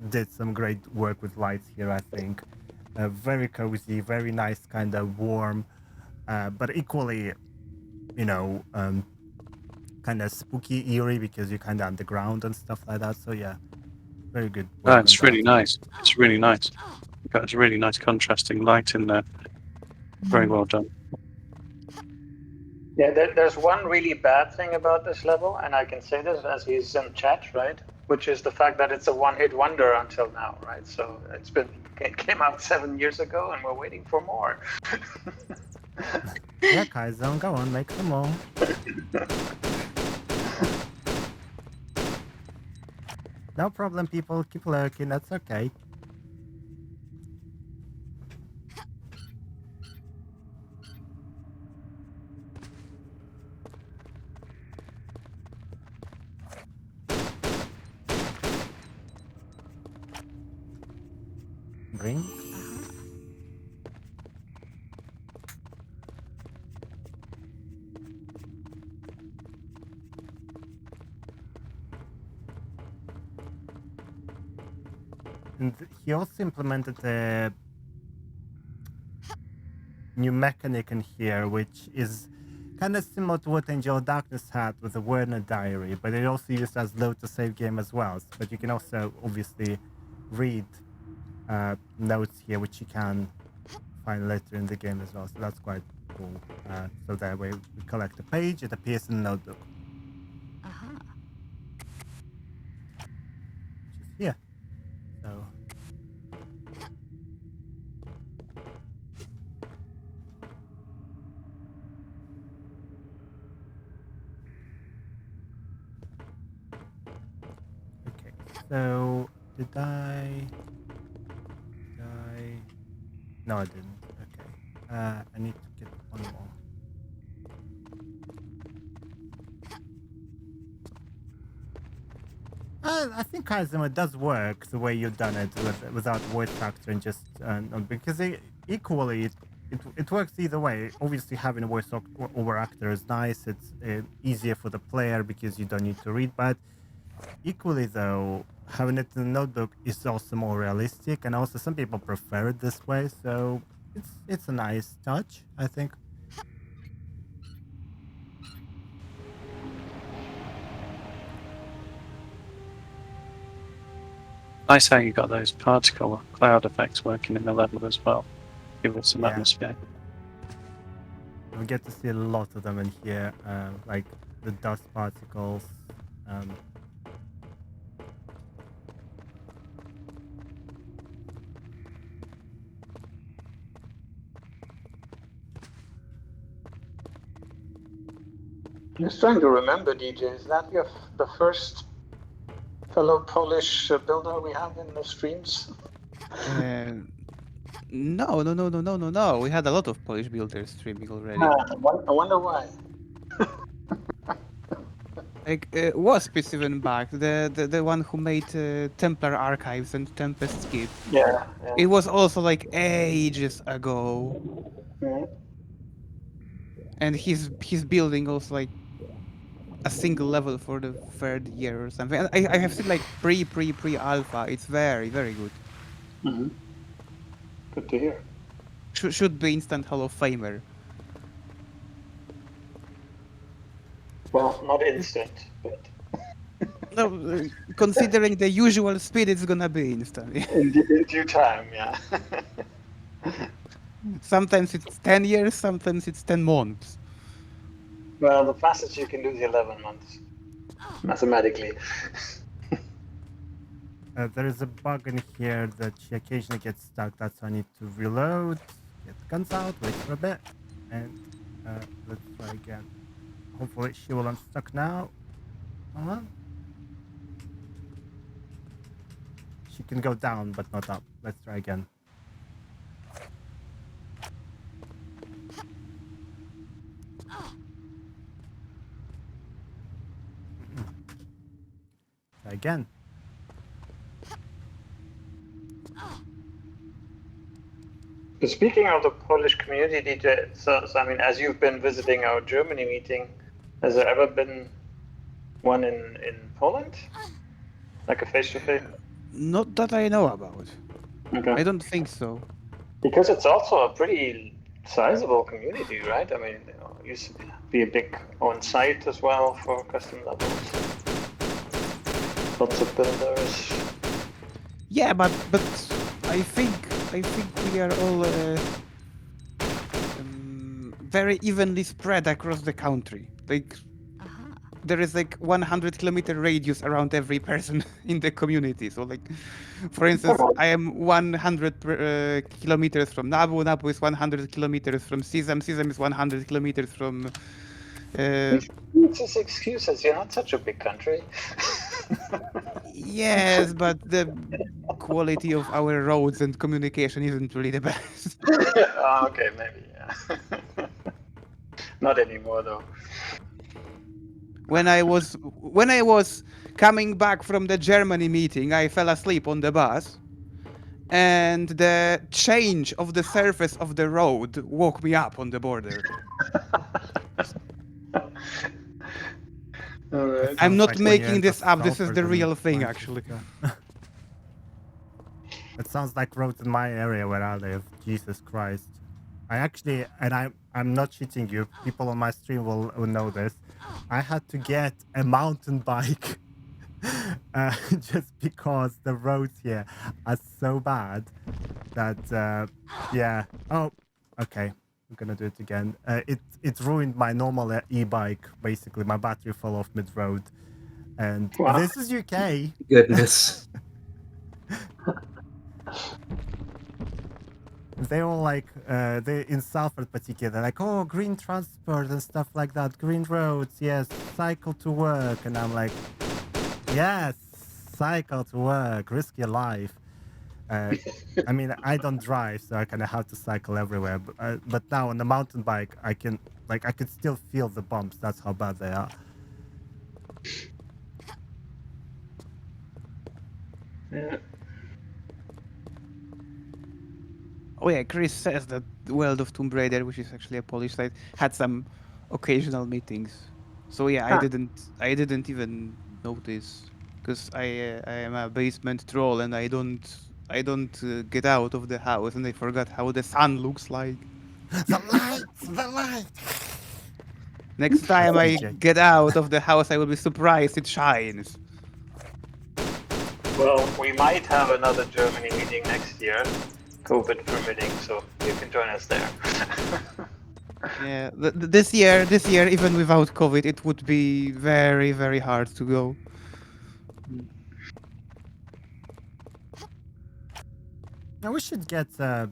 did some great work with lights here, I think. Very cozy, very nice, kind of warm, but equally, kind of spooky, eerie, because you're kind of underground and stuff like that. So yeah, very good. Oh, it's really nice. It's really nice. Got a really nice contrasting light in there. Very well done. Yeah, there's one really bad thing about this level, and I can say this as he's in chat, right? Which is the fact that it's a one-hit wonder until now, right? So it came out 7 years ago, and we're waiting for more. Yeah, Kaizon, go on, make some more. No problem, people. Keep lurking. That's okay. bring. And he also implemented a new mechanic in here, which is kind of similar to what Angel of Darkness had with the Werner Diary, but it also used as load to save game as well. But you can also obviously read notes here, which you can find later in the game as well. So that's quite cool. So that way we collect a page, it appears in the notebook. Which is here. So okay, so did I? No, I didn't. Okay. I need to get one more. I think Caesum does work the way you've done it without voice factor and just because equally it works either way. Obviously, having a voice over actor is nice. It's easier for the player because you don't need to read. But equally, though, having it in the notebook is also more realistic, and also some people prefer it this way. So it's a nice touch, I think. Nice how you got those particle cloud effects working in the level as well. Give it some Yeah. atmosphere. We get to see a lot of them in here, like the dust particles. Just trying to remember, DJ, is that the first fellow Polish builder we have in the streams? No. We had a lot of Polish builders streaming already. I wonder why. Like Wasp is even back, the one who made Templar Archives and Tempest Skip. Yeah. It was also like ages ago, Yeah. and he's building also like a single level for the third year or something. And I have seen like pre alpha. It's very good. Mm-hmm. Good to hear. Should be instant Hall of Famer. Well, not instant, but No, considering the usual speed, it's gonna be instant. in due time, yeah. Sometimes it's 10 years, sometimes it's 10 months. Well, the fastest you can do is 11 months, mathematically. There is a bug in here that she occasionally gets stuck. That's why I need to reload, get the guns out, wait for a bit, and let's try again. Hopefully she will unstuck now. Hold on. She can go down, but not up. Let's try again. Try again. Speaking of the Polish community, DJ, so I mean, as you've been visiting our Germany meeting, has there ever been one in Poland? Like a face-to-face? Not that I know about. Okay. I don't think so. Because it's also a pretty sizable community, right? I mean, it used to be a big own site as well for custom levels. Lots of builders. Yeah, but I think we are all very evenly spread across the country. Like there is like 100-kilometer radius around every person in the community. So like, for instance, I am 100 kilometers from Nabu. Nabu is 100 kilometers from Caesum. Caesum is 100 kilometers from. It's just excuses. You're not such a big country. Yes, but the quality of our roads and communication isn't really the best. Oh, okay, maybe. Yeah. Not anymore, though. When I was coming back from the Germany meeting, I fell asleep on the bus, and the change of the surface of the road woke me up on the border. Alright. I'm Sounds not like when you making enter this up. This is the Salford real and thing, actually. Manchester. It sounds like roads in my area where I live. Jesus Christ. I actually, and I'm not cheating you. People on my stream will know this. I had to get a mountain bike just because the roads here are so bad that yeah. Oh, okay. I'm gonna do it again. It ruined my normal e-bike. Basically, my battery fell off mid-road, and Wow. this is UK. Goodness. They all like they in Salford particular, they're like, oh, green transport and stuff like that, green roads, yes, cycle to work, and I'm like, yes, cycle to work, risk your life. I mean, I don't drive, so I kind of have to cycle everywhere. But now on the mountain bike, I could still feel the bumps. That's how bad they are. Yeah. Oh yeah, Chris says that the World of Tomb Raider, which is actually a Polish site, had some occasional meetings. So yeah, Huh. I didn't even notice because I am a basement troll and I don't get out of the house and I forgot how the sun looks like. The lights, the lights. Next time I DJ. get out of the house, I will be surprised it shines. Well, we might have another Germany meeting next year, COVID permitting, so you can join us there. Yeah, this year, even without COVID, it would be very, very hard to go. Now we should get a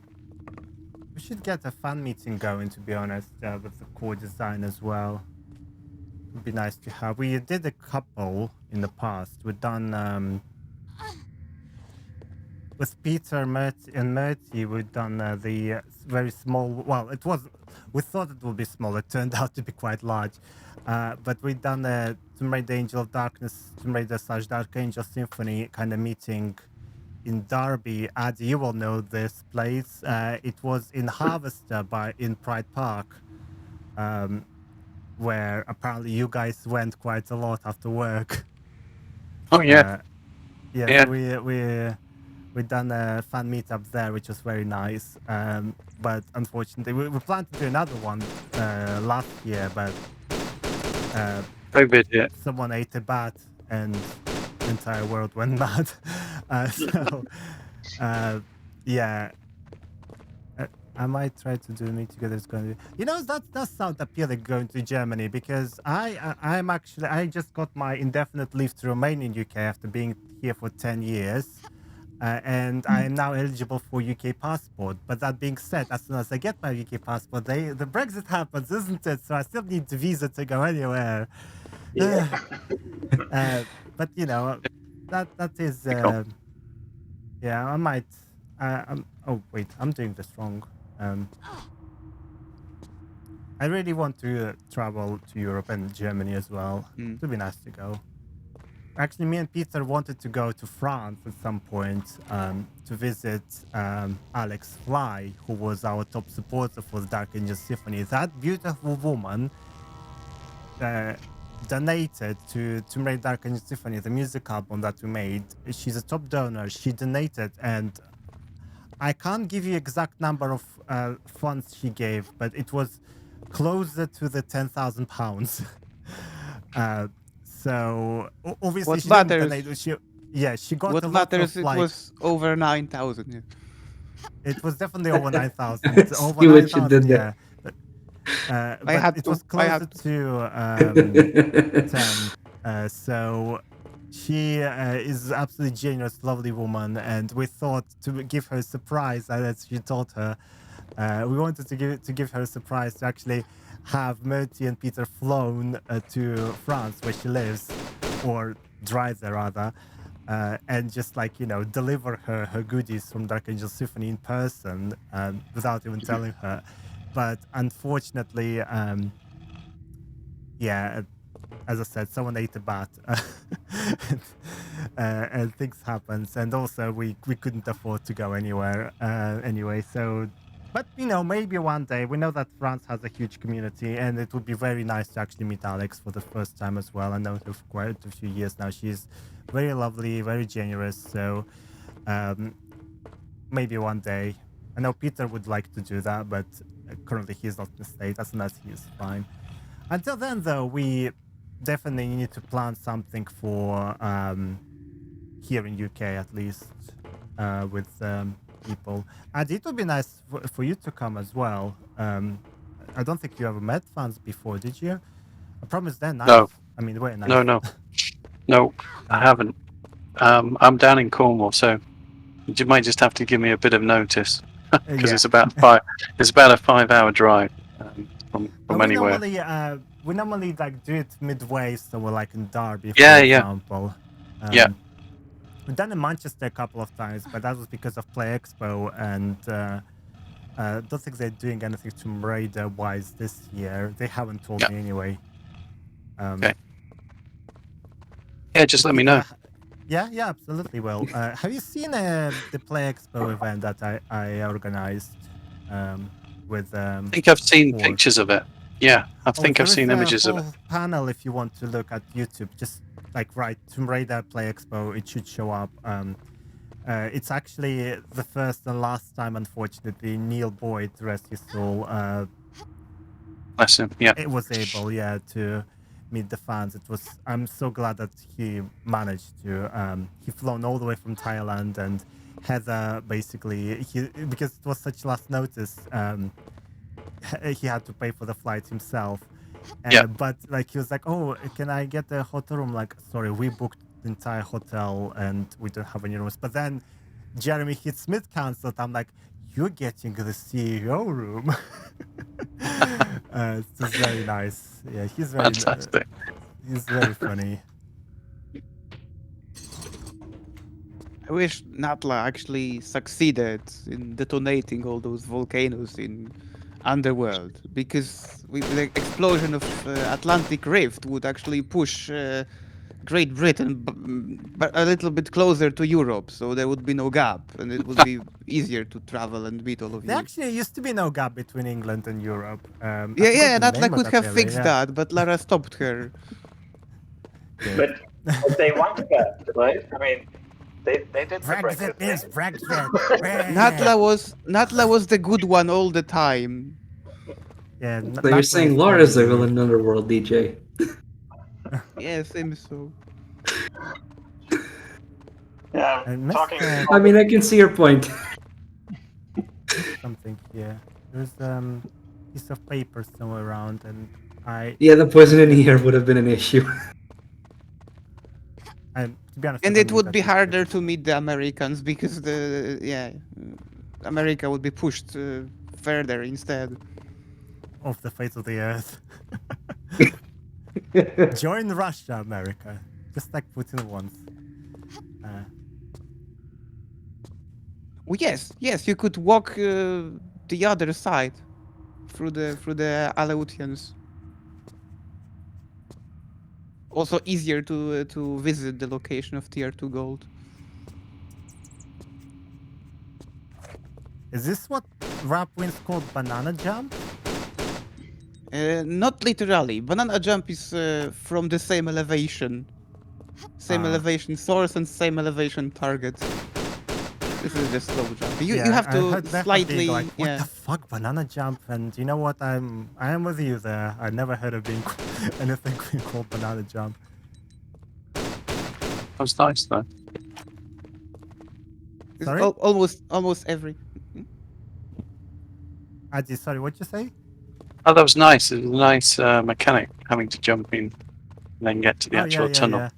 fan meeting going. To be honest, with the core design as well. It'd be nice to have. We did a couple in the past. We've done with Peter and Murty. We've done the very small. Well, it was. We thought it would be small. It turned out to be quite large. But we've done a Tomb Raider Angel of Darkness, Tomb Raider / Dark Angel Symphony kind of meeting in Derby. Ady, you will know this place. It was in Harvester in Pride Park. Where apparently you guys went quite a lot after work. Oh yeah, Yes, yeah. we done a fan meetup there, which was very nice. But unfortunately, we planned to do another one last year, but COVID, yeah. someone ate a bat and the entire world went mad. So yeah. I might try to do meet together. It's going to be, that does sound appealing going to Germany because I just got my indefinite leave to remain in UK after being here for 10 years. And I am now eligible for UK passport. But that being said, as soon as I get my UK passport, the Brexit happens, isn't it? So I still need the visa to go anywhere. Yeah. But that is yeah, I might. Oh wait, I'm doing this wrong. I really want to travel to Europe and Germany as well. It would be nice to go. Actually, me and Peter wanted to go to France at some point to visit Alex Fly, who was our top supporter for the Dark Angel Symphony. That beautiful woman donated to Tomb Raider Dark Angel Symphony, the music album that we made. She's a top donor. She donated, and I can't give you exact number of funds she gave, but it was closer to the £10,000. So obviously What she didn't matters? donate. She got What a lot matters? of It was over 9,000. Yeah. It was definitely over 9,000. See Over what you 9,000, did yeah. there. But, I but had it to. was I closer had to 10. So she is absolutely generous, lovely woman, and we thought to give her a surprise, as she told her. We wanted to give her a surprise to actually have Murty and Peter flown to France, where she lives, or drive there rather, and just deliver her goodies from Dark Angel Symphony in person without even telling her. But unfortunately, as I said, someone ate a bat, and things happened. And also, we couldn't afford to go anywhere anyway. So, but maybe one day. We know that France has a huge community, and it would be very nice to actually meet Alex for the first time as well. I know her for quite a few years now. She's very lovely, very generous. So, maybe one day. I know Peter would like to do that, but currently he's not in the state. As soon as he is fine. Until then, though, we definitely need to plan something for here in UK at least with people. And it would be nice for you to come as well. I don't think you ever met fans before, did you? I promise they're nice. No. I mean, we're nice. No, I haven't. I'm down in Cornwall, so you might just have to give me a bit of notice because Yeah. it's about five. It's about a 5-hour drive from we anywhere. we normally like do it midway, so we're like in Derby, for Yeah. example. Yeah. We've done in Manchester a couple of times, but that was because of Play Expo, and I don't think they're doing anything Tomb Raider wise this year. They haven't told me anyway. Okay. Yeah, just let me know. Yeah, absolutely. Well, have you seen the Play Expo event that I organized with? I think I've seen Or- pictures of it. Yeah, I think there I've is seen a images of it. whole panel if you want to look at YouTube. Just like write Tomb Raider Play Expo, it should show up. It's actually the first and last time, unfortunately, Neil Boyd, rest his soul, Bless him. Yeah. it was able, to meet the fans. I'm so glad that he managed to. He flown all the way from Thailand, and Heather basically, because it was such last notice, he had to pay for the flight himself. Yeah. But like he was like, "Oh, can I get a hotel room?" Like, sorry, we booked the entire hotel and we don't have any rooms. But then Jeremy Heath Smith cancelled. I'm like, "You're getting the CEO room." It's just very nice. Yeah, he's very Fantastic. he's very funny. I wish Natla actually succeeded in detonating all those volcanoes in Underworld, because with the explosion of Atlantic Rift would actually push Great Britain but a little bit closer to Europe, so there would be no gap, and it would be easier to travel and meet all of There you. actually used to be no gap between England and Europe. I Yeah, forgot the Natla name of could that have area, fixed yeah. that, but Lara stopped her. But they want that, right? I mean, they did the Brexit Brexit is thing. Brexit. Natla was the good one all the time. Yeah, So you're saying Laura's the villain in Underworld, DJ? Yeah, seems so. Yeah, And Miss, talking. I mean, I can see your point. something here. There's piece of paper somewhere around, and Yeah, the poison in the air would have been an issue. to be honest, And I it don't would need be that piece of harder paper. to meet the Americans because America would be pushed further instead. Off the face of the earth. Join Russia, America. Just like Putin wants. Oh, yes, you could walk the other side through the Aleutians. Also easier to visit the location of Tier 2 gold. Is this what rap wins called banana jump? Not literally. Banana jump is from the same elevation. Same elevation source and same elevation target. This is the slow jump. You have I to heard that slightly being like, what the fuck, banana jump? And you know what? I am with you there. I never heard of being anything being called banana jump. That was nice though. It's Sorry? almost every. Adi, sorry, what'd you say? Oh, that was nice. It was a nice mechanic having to jump in and then get to the actual tunnel. Yeah.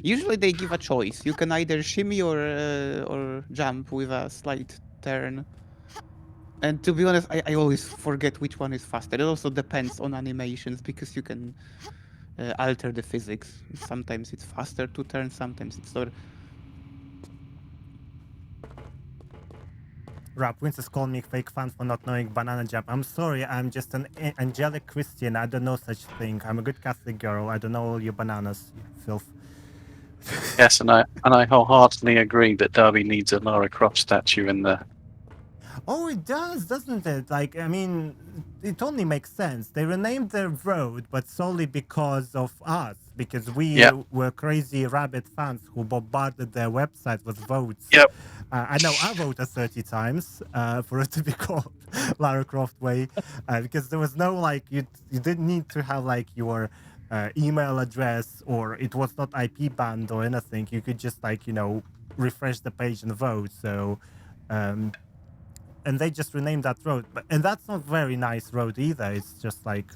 Usually they give a choice. You can either shimmy or jump with a slight turn. And to be honest, I always forget which one is faster. It also depends on animations because you can alter the physics. Sometimes it's faster to turn, sometimes it's slower. Rob Princess called me fake fan for not knowing banana jam. I'm sorry, I'm just an angelic Christian. I don't know such thing. I'm a good Catholic girl. I don't know all your bananas, you filth. Yes, and I wholeheartedly agree that Derby needs a Lara Croft statue in there. Oh, it does, doesn't it? Like, I mean, it only makes sense. They renamed their road, but solely because of us, because we Yep. were crazy rabbit fans who bombarded their website with votes. Yep. I know I voted 30 times for it to be called Lara Croft Way, because there was no, like, you didn't need to have, like, your email address, or it was not IP banned or anything. You could just, like, you know, refresh the page and vote. So, and they just renamed that road, and that's not very nice road either. It's just like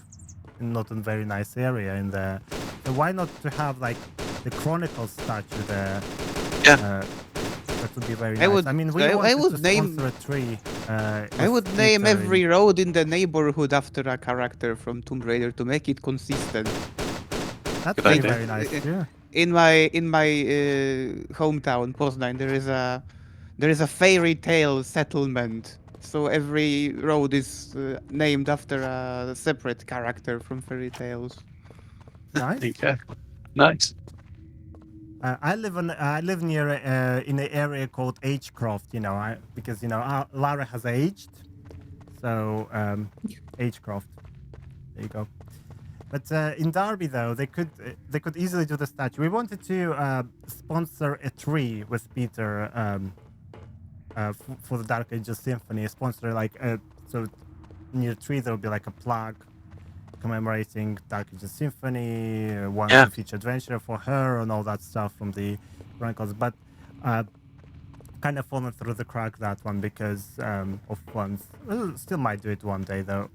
not a very nice area in there. So why not to have like the Chronicle statue there? Yeah. That would be very I nice. would- I mean, we I wanted would to name- sponsor a tree. I would name every road in the neighborhood after a character from Tomb Raider to make it consistent. That's Good idea. very nice. Yeah. In my hometown, Poznań, there is a fairy tale settlement. So every road is named after a separate character from fairy tales. Nice. There you go. Nice. I live near in an area called Agecroft. You know, because you know Lara has aged, so Agecroft. There you go. But in Derby, though, they could easily do the statue. We wanted to sponsor a tree with Peter for the Dark Ages Symphony. Sponsor like so near the tree there will be like a plaque commemorating Dark Ages Symphony, one Yeah. future adventure for her, and all that stuff from the Chronicles. But kind of fallen through the crack, that one, because of funds. We'll still might do it one day, though.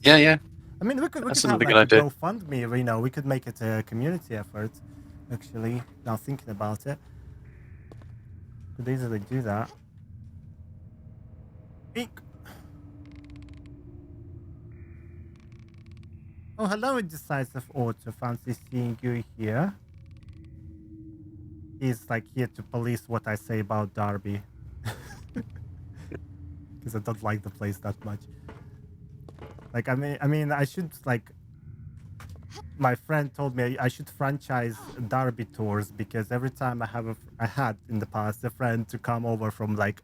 Yeah, yeah. I mean, we could That's have another like good a idea. GoFundMe. You know, we could make it a community effort. Actually, now thinking about it, could easily do that. Ink. Oh, hello, Indecisive Auto. Fancy seeing you here. He's like here to police what I say about Derby. Because I don't like the place that much. Like, I mean, I should like. My friend told me I should franchise Derby tours, because every time I had in the past a friend to come over from like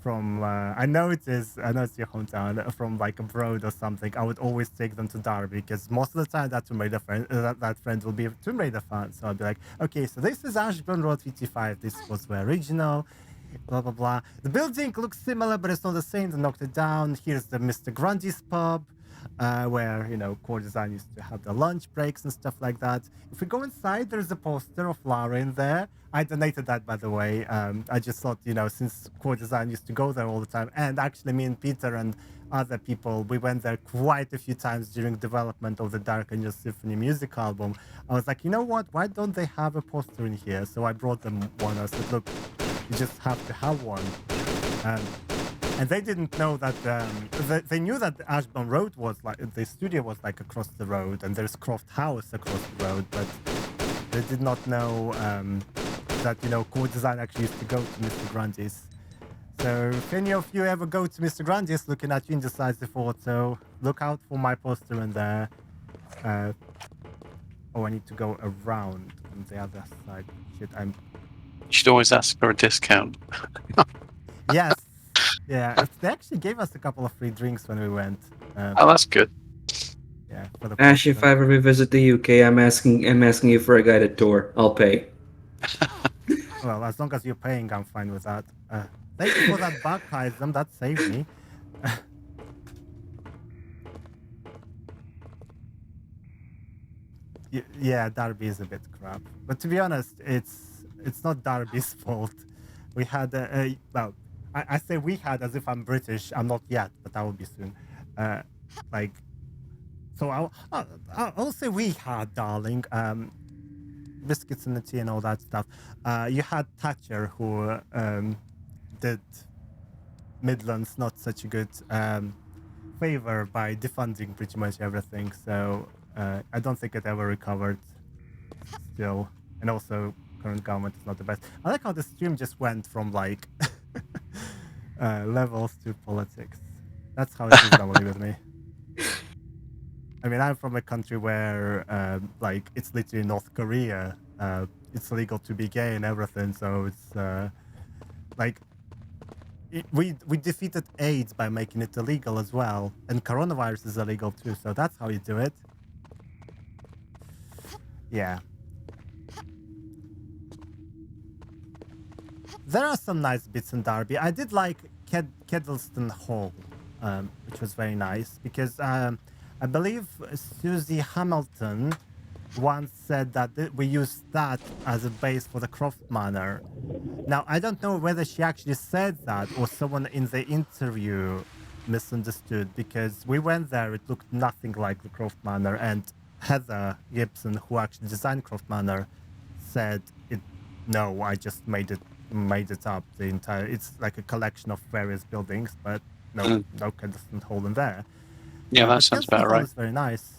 from I know it's your hometown, from like abroad or something. I would always take them to Derby, because most of the time that Tomb Raider friend that friend will be a Tomb Raider fan. So I'd be like, okay, so this is Ashburn Road 55. This was the original. Blah blah blah. The building looks similar, but it's not the same. They knocked it down. Here's the Mr. Grundy's pub, where you know core design used to have the lunch breaks and stuff like that. If we go inside, there's a poster of Lara in there. I donated that, by the way. I just thought, you know, since core design used to go there all the time, and actually me and Peter and other people, we went there quite a few times during development of the Dark Angel Symphony music album. I was like, you know what? Why don't they have a poster in here? So I brought them one. I said, look, you just have to have one. And they didn't know that they knew that the Ashburn Road was like the studio was like across the road, and there's Croft House across the road, but they did not know that, you know, core design actually used to go to Mr. Grundy's. So if any of you ever go to Mr. Grundy's looking at you Indecisive Auto, look out for my poster in there. Oh, I need to go around on the other side. Shit, You should always ask for a discount. Yes. Yeah, they actually gave us a couple of free drinks when we went. Oh, that's good. Yeah, for the Ash, if poster. I ever revisit the UK, I'm asking you for a guided tour. I'll pay. Well, as long as you're paying, I'm fine with that. Thank you for that bug, Caesum. That saved me. Yeah, Derby is a bit crap. But to be honest, it's not Derby's fault. We had well, I say we had as if I'm British. I'm not yet, but I will be soon. Like, so I'll say we had, darling. Biscuits and the tea and all that stuff. You had Thatcher, who did Midlands not such a good favor by defunding pretty much everything. So I don't think it ever recovered still. And also, current government is not the best. I like how the stream just went from like Levels to politics. That's how it is normally with me. I mean, I'm from a country where, like, it's literally North Korea. It's illegal to be gay and everything, so it's like we defeated AIDS by making it illegal as well, and coronavirus is illegal too. So that's how you do it. Yeah. There are some nice bits in Derby. I did like Kedleston Hall, which was very nice because I believe Susie Hamilton once said that we used that as a base for the Croft Manor. Now, I don't know whether she actually said that or someone in the interview misunderstood because we went there, it looked nothing like the Croft Manor, and Heather Gibson, who actually designed Croft Manor, said it. No, I just made it up. The entire it's like a collection of various buildings, but no Kedleston Hall in there. Yeah, that But sounds Kedleston about Hall right. is very nice.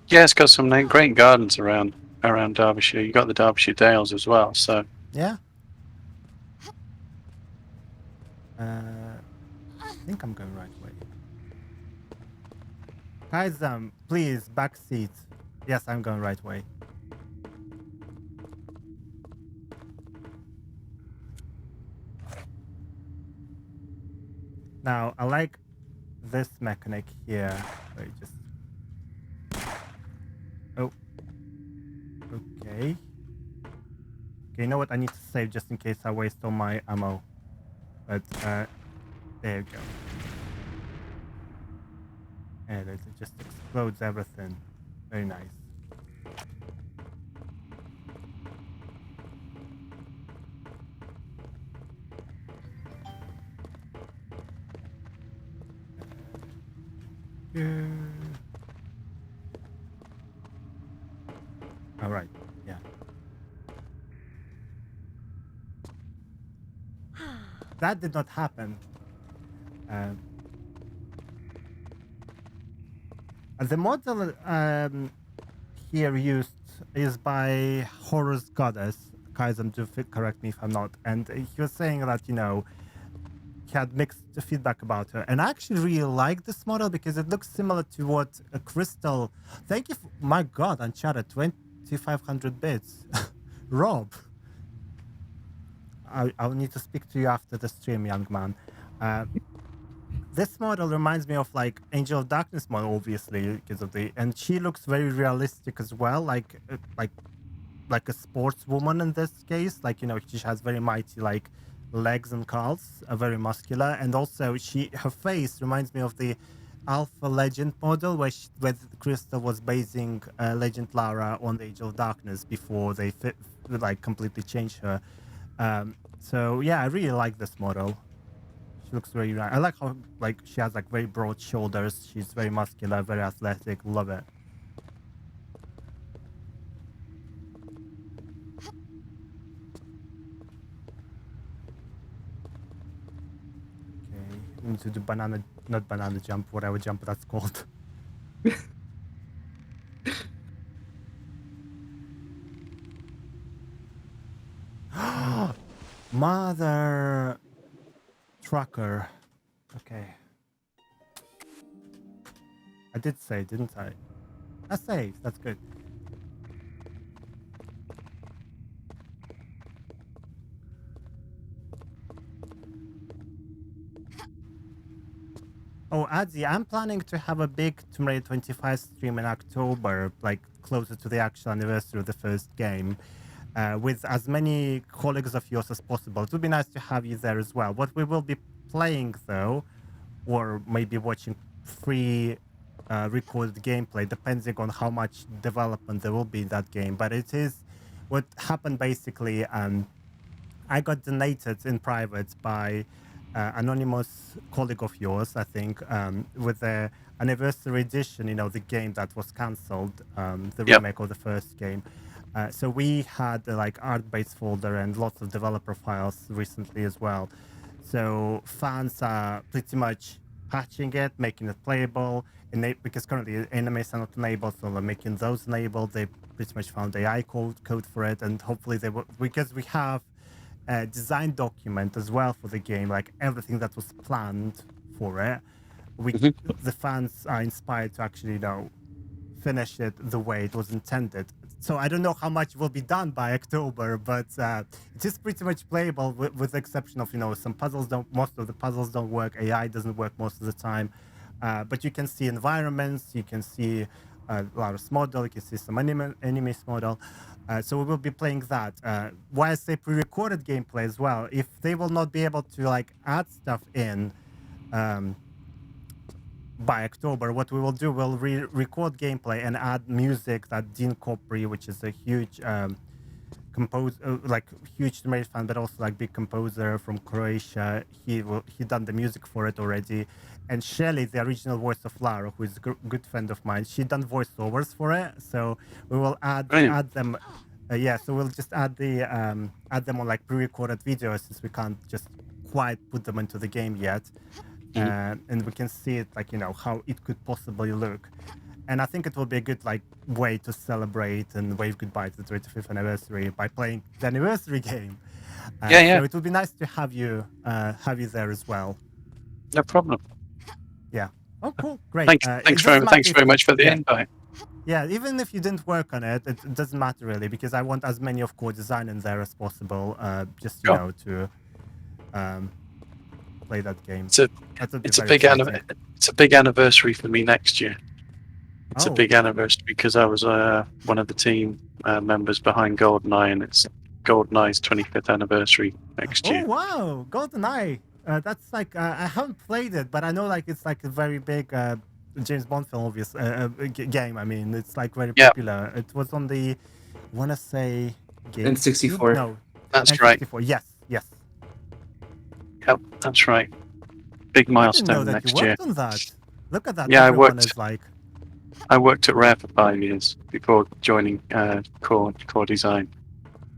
Yeah, it's got some great gardens around Derbyshire. You got the Derbyshire Dales as well. So Yeah. I think I'm going right way. Caesum, please, back seat. Yes, I'm going right way. Now, I like this mechanic here. Wait, just... Oh. Okay. Okay, you know what? I need to save just in case I waste all my ammo. But, there you go. And it just explodes everything. Very nice. All right. Yeah. That did not happen. The model here used is by Horus Goddess. Caesum, do correct me if I'm not. And he was saying that, you know, he had mixed feedback about her. And I actually really like this model because it looks similar to what a Crystal... Thank you. My God, Uncharted, 2,500 bits. Rob. I'll need to speak to you after the stream, young man. This model reminds me of like Angel of Darkness model, obviously, because of the... And she looks very realistic as well, like a sportswoman in this case. Like, you know, she has very mighty like legs and calves, are very muscular, and also her face reminds me of the Alpha Legend model, where Crystal was basing Legend Lara on the Age of Darkness before they like completely changed her. So yeah, I really like this model. She looks very nice. I like how like she has like very broad shoulders. She's very muscular, very athletic. Love it. Into the not banana jump, whatever jump that's called. Mother trucker. Okay. I did say, didn't I? I saved. That's good. Oh, Ady, I'm planning to have a big Tomb Raider 25 stream in October, like closer to the actual anniversary of the first game, with as many colleagues of yours as possible. It would be nice to have you there as well. What we will be playing, though, or maybe watching free recorded gameplay, depending on how much development there will be in that game. But it is what happened basically. I got donated in private by anonymous colleague of yours, I think, with the anniversary edition, you know, the game that was cancelled, the remake of the first game. So we had like art-based folder and lots of developer files recently as well. So fans are pretty much patching it, making it playable, because currently enemies are not enabled, so they're making those enabled. They pretty much found AI code for it, and hopefully they will, because we have design document as well for the game, like everything that was planned for it. The fans are inspired to actually, finish it the way it was intended. So I don't know how much will be done by October, but it is pretty much playable with the exception of, some puzzles most of the puzzles don't work, AI doesn't work most of the time. But you can see environments, you can see Larus model, you can see some enemies model. So we will be playing that. Why I say pre-recorded gameplay as well, if they will not be able to add stuff in by October, what we will do, we'll record gameplay and add music that Dean Kopri, which is a huge huge Tomb fan, but also big composer from Croatia. He done the music for it already. And Shelley, the original voice of Lara, who is a good friend of mine, she done voiceovers for it. So we will add them. So we'll just add them on pre-recorded videos, since we can't just quite put them into the game yet. And we can see it how it could possibly look. And I think it will be a good way to celebrate and wave goodbye to the 25th anniversary by playing the anniversary game. So it would be nice to have you there as well. No problem. Yeah. Oh, cool. Great. Thanks very much for the invite. Yeah, even if you didn't work on it, it doesn't matter really, because I want as many of core design in there as possible. Just to play that game. It's a big anniversary for me next year. It's a big anniversary because I was one of the team members behind GoldenEye, and it's GoldenEye's 25th anniversary next year. Oh wow, GoldenEye! That's I haven't played it, but I know it's a very big James Bond film, obvious game. I mean, it's very popular. It was on the, I want to say, game N64. No, that's N64. right. Yes. Yep, that's right. Big milestone next year. On that. Look at that. Yeah, I worked at Rare for 5 years before joining core design.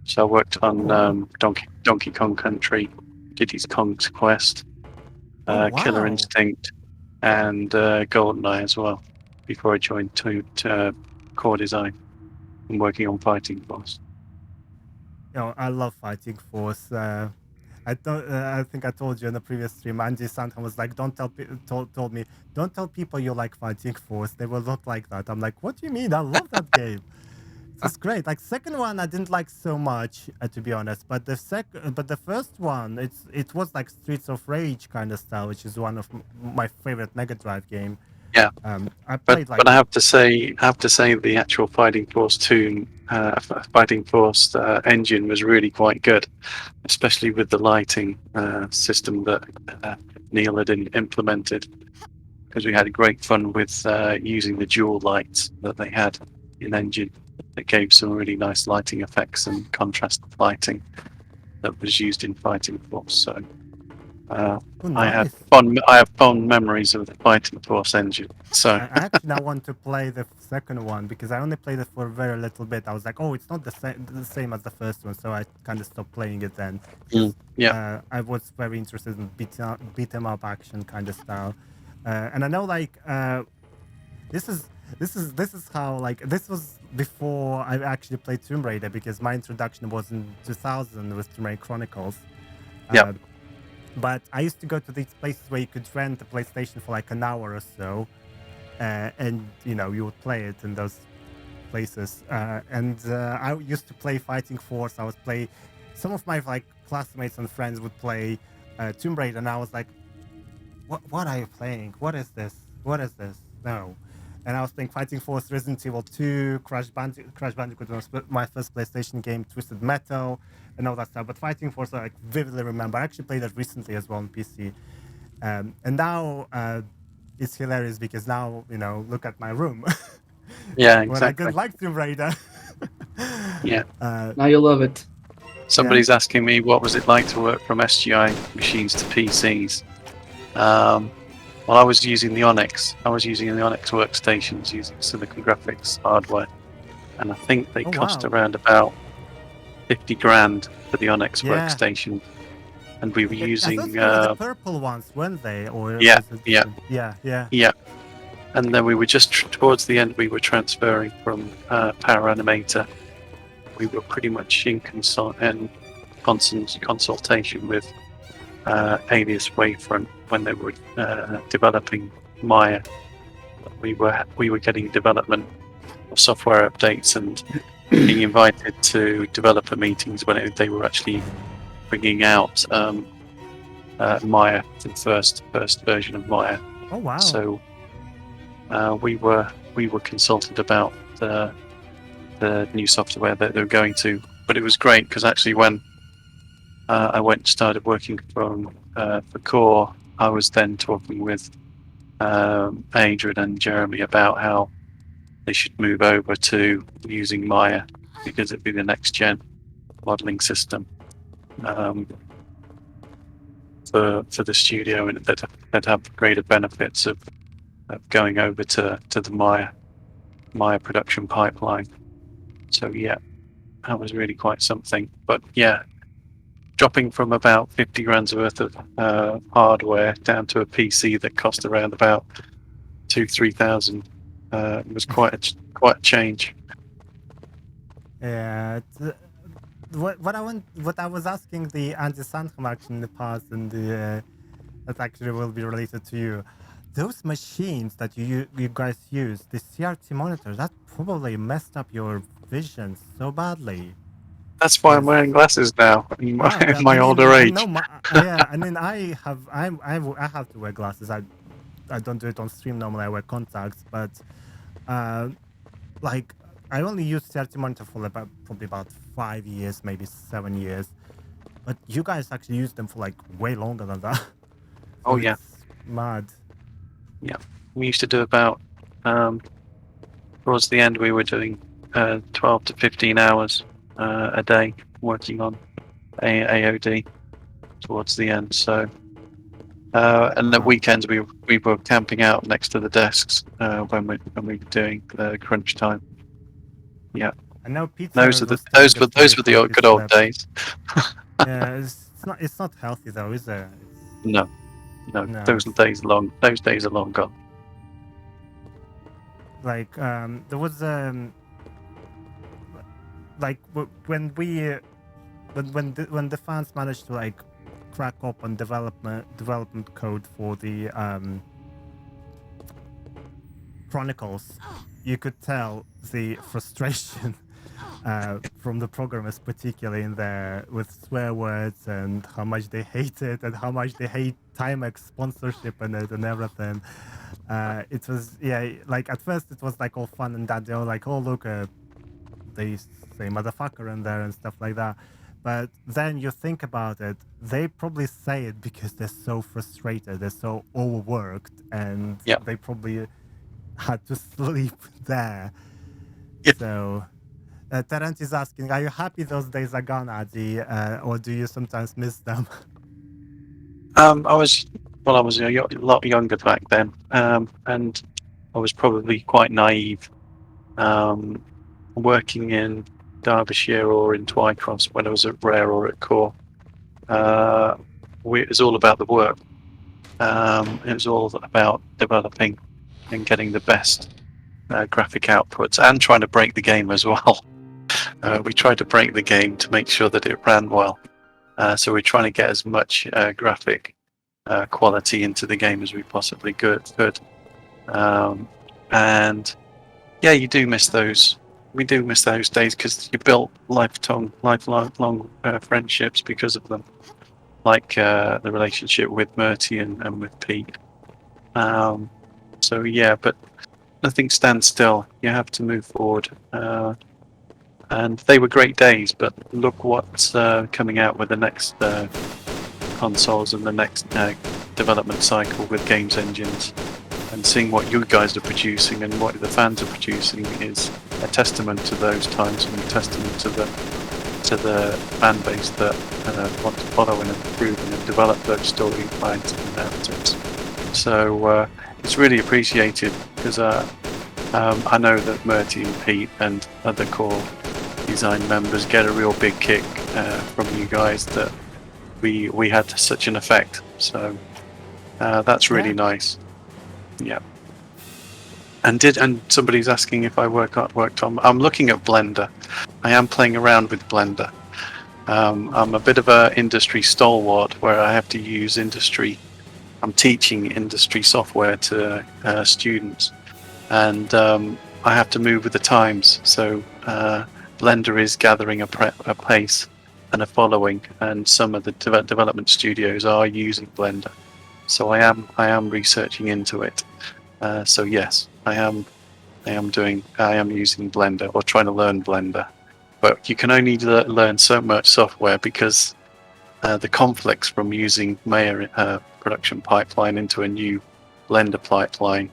So I worked on Donkey Kong Country, Diddy's Kong's Quest, Killer Instinct, and GoldenEye as well, before I joined core design and working on Fighting Force. I love Fighting Force. I think I told you in the previous stream, Andy Santan was like, told me, don't tell people you like Fighting Force. They will not like that. I'm like, what do you mean? I love that game. It's great. Second one I didn't like so much, to be honest. But the first one, it was Streets of Rage kind of style, which is one of my favorite Mega Drive game. Yeah. I played but I have to say the actual Fighting Force 2, Fighting Force engine was really quite good, especially with the lighting system that Neil had implemented, because we had great fun with using the dual lights that they had in engine. That gave some really nice lighting effects and contrast lighting that was used in Fighting Force. So nice. I have fond memories of the Fighting Force engine. So I actually now want to play the second one, because I only played it for a very little bit. I was like, oh, it's not the same as the first one, so I kind of stopped playing it then. I was very interested in beat 'em up action kind of style, and I know this is how this was before I actually played Tomb Raider, because my introduction was in 2000 with Tomb Raider Chronicles. But I used to go to these places where you could rent a PlayStation for an hour or so, and you would play it in those places. And I used to play Fighting Force. I would play. Some of my classmates and friends would play Tomb Raider, and I was like, "What are you playing? What is this? What is this? No." And I was playing Fighting Force, Resident Evil 2, Crash Bandicoot was my first PlayStation game, Twisted Metal, and all that stuff. But Fighting Force, I vividly remember. I actually played it recently as well on PC. And now it's hilarious, because now, look at my room. Yeah, exactly. When I didn't like Tomb Raider. Now you'll love it. Somebody's asking me what was it like to work from SGI machines to PCs. Well, I was using the Onyx. I was using the Onyx workstations using Silicon Graphics hardware, and I think they cost around about 50 grand for the Onyx workstation. And we were using the purple ones, weren't they? Or yeah. And then we were just towards the end. We were transferring from Power Animator. We were pretty much in constant consultation with Alias Wavefront when they were developing Maya. We were getting development of software updates and being invited to developer meetings when they were actually bringing out Maya, the first version of Maya. Oh wow! So we were consulted about the new software that they were going to. But it was great because actually when I went and started working for Core, I was then talking with Adrian and Jeremy about how they should move over to using Maya because it'd be the next gen modeling system for the studio, and they'd have greater benefits of going over to the Maya production pipeline. So yeah, that was really quite something. But yeah, dropping from about 50 grand's worth of hardware down to a PC that cost around about 2,000-3,000 was quite a change. Yeah. What I was asking the Andy Sandham actually in the past, and that actually will be related to you. Those machines that you guys use, the CRT monitors, that probably messed up your vision so badly. That's why I'm wearing glasses now in my older age. No, yeah, I mean, I have to wear glasses. I don't do it on stream normally. I wear contacts, but like I only used CRT monitor for probably about 5 years, maybe 7 years. But you guys actually used them for like way longer than that. Oh yeah, mad. Yeah, we used to do about towards the end we were doing 12 to 15 hours a day working on AOD towards the end. So and the weekends we were camping out next to the desks when we were doing crunch time. Yeah, I know Peter. Those were the good old days. Yeah, it's not healthy though, is it? No. Those days are long gone. Like there was like when the fans managed to like crack open development code for the Chronicles, you could tell the frustration from the programmers, particularly in there, with swear words and how much they hate it and how much they hate Timex sponsorship and it and everything. It was, yeah, like at first it was like all fun and that they were like, oh look, they say motherfucker in there and stuff like that. But then you think about it, they probably say it because they're so frustrated, they're so overworked, and they probably had to sleep there. Yep. So Terence is asking, are you happy those days are gone, Ady, or do you sometimes miss them? I was a lot younger back then, and I was probably quite naive. Working in Derbyshire or in Twycross when I was at Rare or at Core, it was all about the work. It was all about developing and getting the best graphic outputs and trying to break the game as well. We tried to break the game to make sure that it ran well. So we're trying to get as much graphic quality into the game as we possibly could. And yeah, you do miss those. We do miss those days because you built lifelong friendships because of them, like the relationship with Murty and with Pete. So yeah, but nothing stands still. You have to move forward. And they were great days, but look what's coming out with the next consoles and the next development cycle with games engines. And seeing what you guys are producing and what the fans are producing is a testament to those times and a testament to the fan base that want to follow and improve and develop those storylines and narratives. So it's really appreciated because I know that Murty and Pete and other Core design members get a real big kick from you guys that we had such an effect. So that's really nice. Yeah. And somebody's asking if I worked on. I'm looking at Blender. I am playing around with Blender. I'm a bit of a industry stalwart where I have to use industry. I'm teaching industry software to students, and I have to move with the times. So Blender is gathering a pace and a following, and some of the development studios are using Blender. So I am researching into it. So yes, I am using Blender or trying to learn Blender. But you can only learn so much software because the conflicts from using Maya production pipeline into a new Blender pipeline,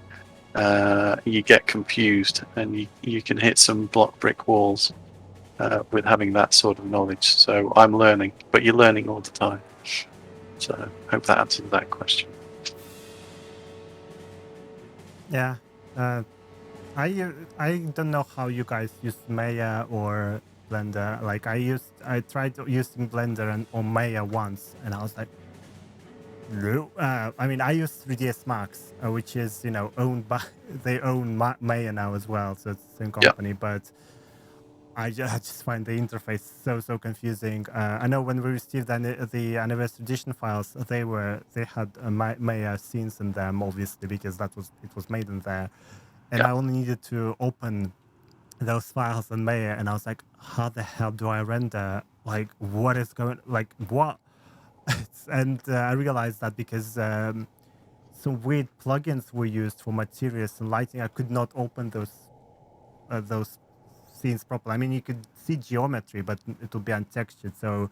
you get confused and you can hit some brick walls with having that sort of knowledge. So I'm learning, but you're learning all the time. So I hope that answers that question. Yeah. I don't know how you guys use Maya or Blender. Like I tried using Blender on Maya once, and I was like, no. I mean, I use 3ds Max, which is owned by they own Maya now as well, so it's the same Yeah. company. But I just find the interface so confusing. I know when we received the anniversary edition files, they had Maya scenes in them, obviously, because it was made in there, and Yeah. I only needed to open those files in Maya, and I was like, how the hell do I render? Like, what is going? Like, what? And I realized that because some weird plugins were used for materials and lighting, I could not open those scenes properly. I mean, you could see geometry, but it would be untextured. So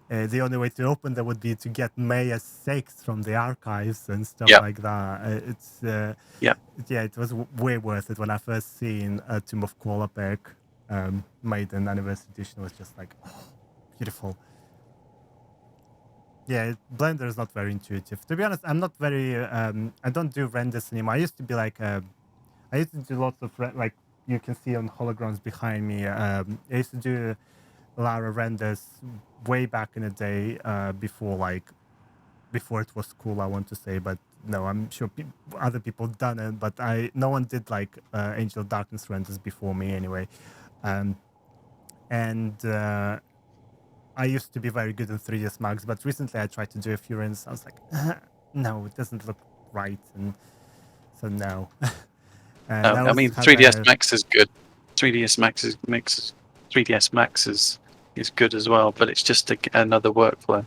the only way to open them would be to get Maya 6 from the archives and stuff Yeah. like that. Yeah. Yeah, it was way worth it when I first seen Tomb of Qualapec made an anniversary edition. It was just like, oh, beautiful. Yeah, Blender is not very intuitive. To be honest, I'm not very. I don't do renders anymore. I used to be like. I used to do lots of like you can see on holograms behind me. I used to do a lot of renders way back in the day before it was cool. I want to say, but no, I'm sure other people done it, but no one did like Angel of Darkness renders before me anyway. And I used to be very good in 3ds Max, but recently I tried to do a few renders. I was like, no, it doesn't look right, and so no. And I mean, 3ds Max is good. 3ds Max is good as well, but it's just another workflow.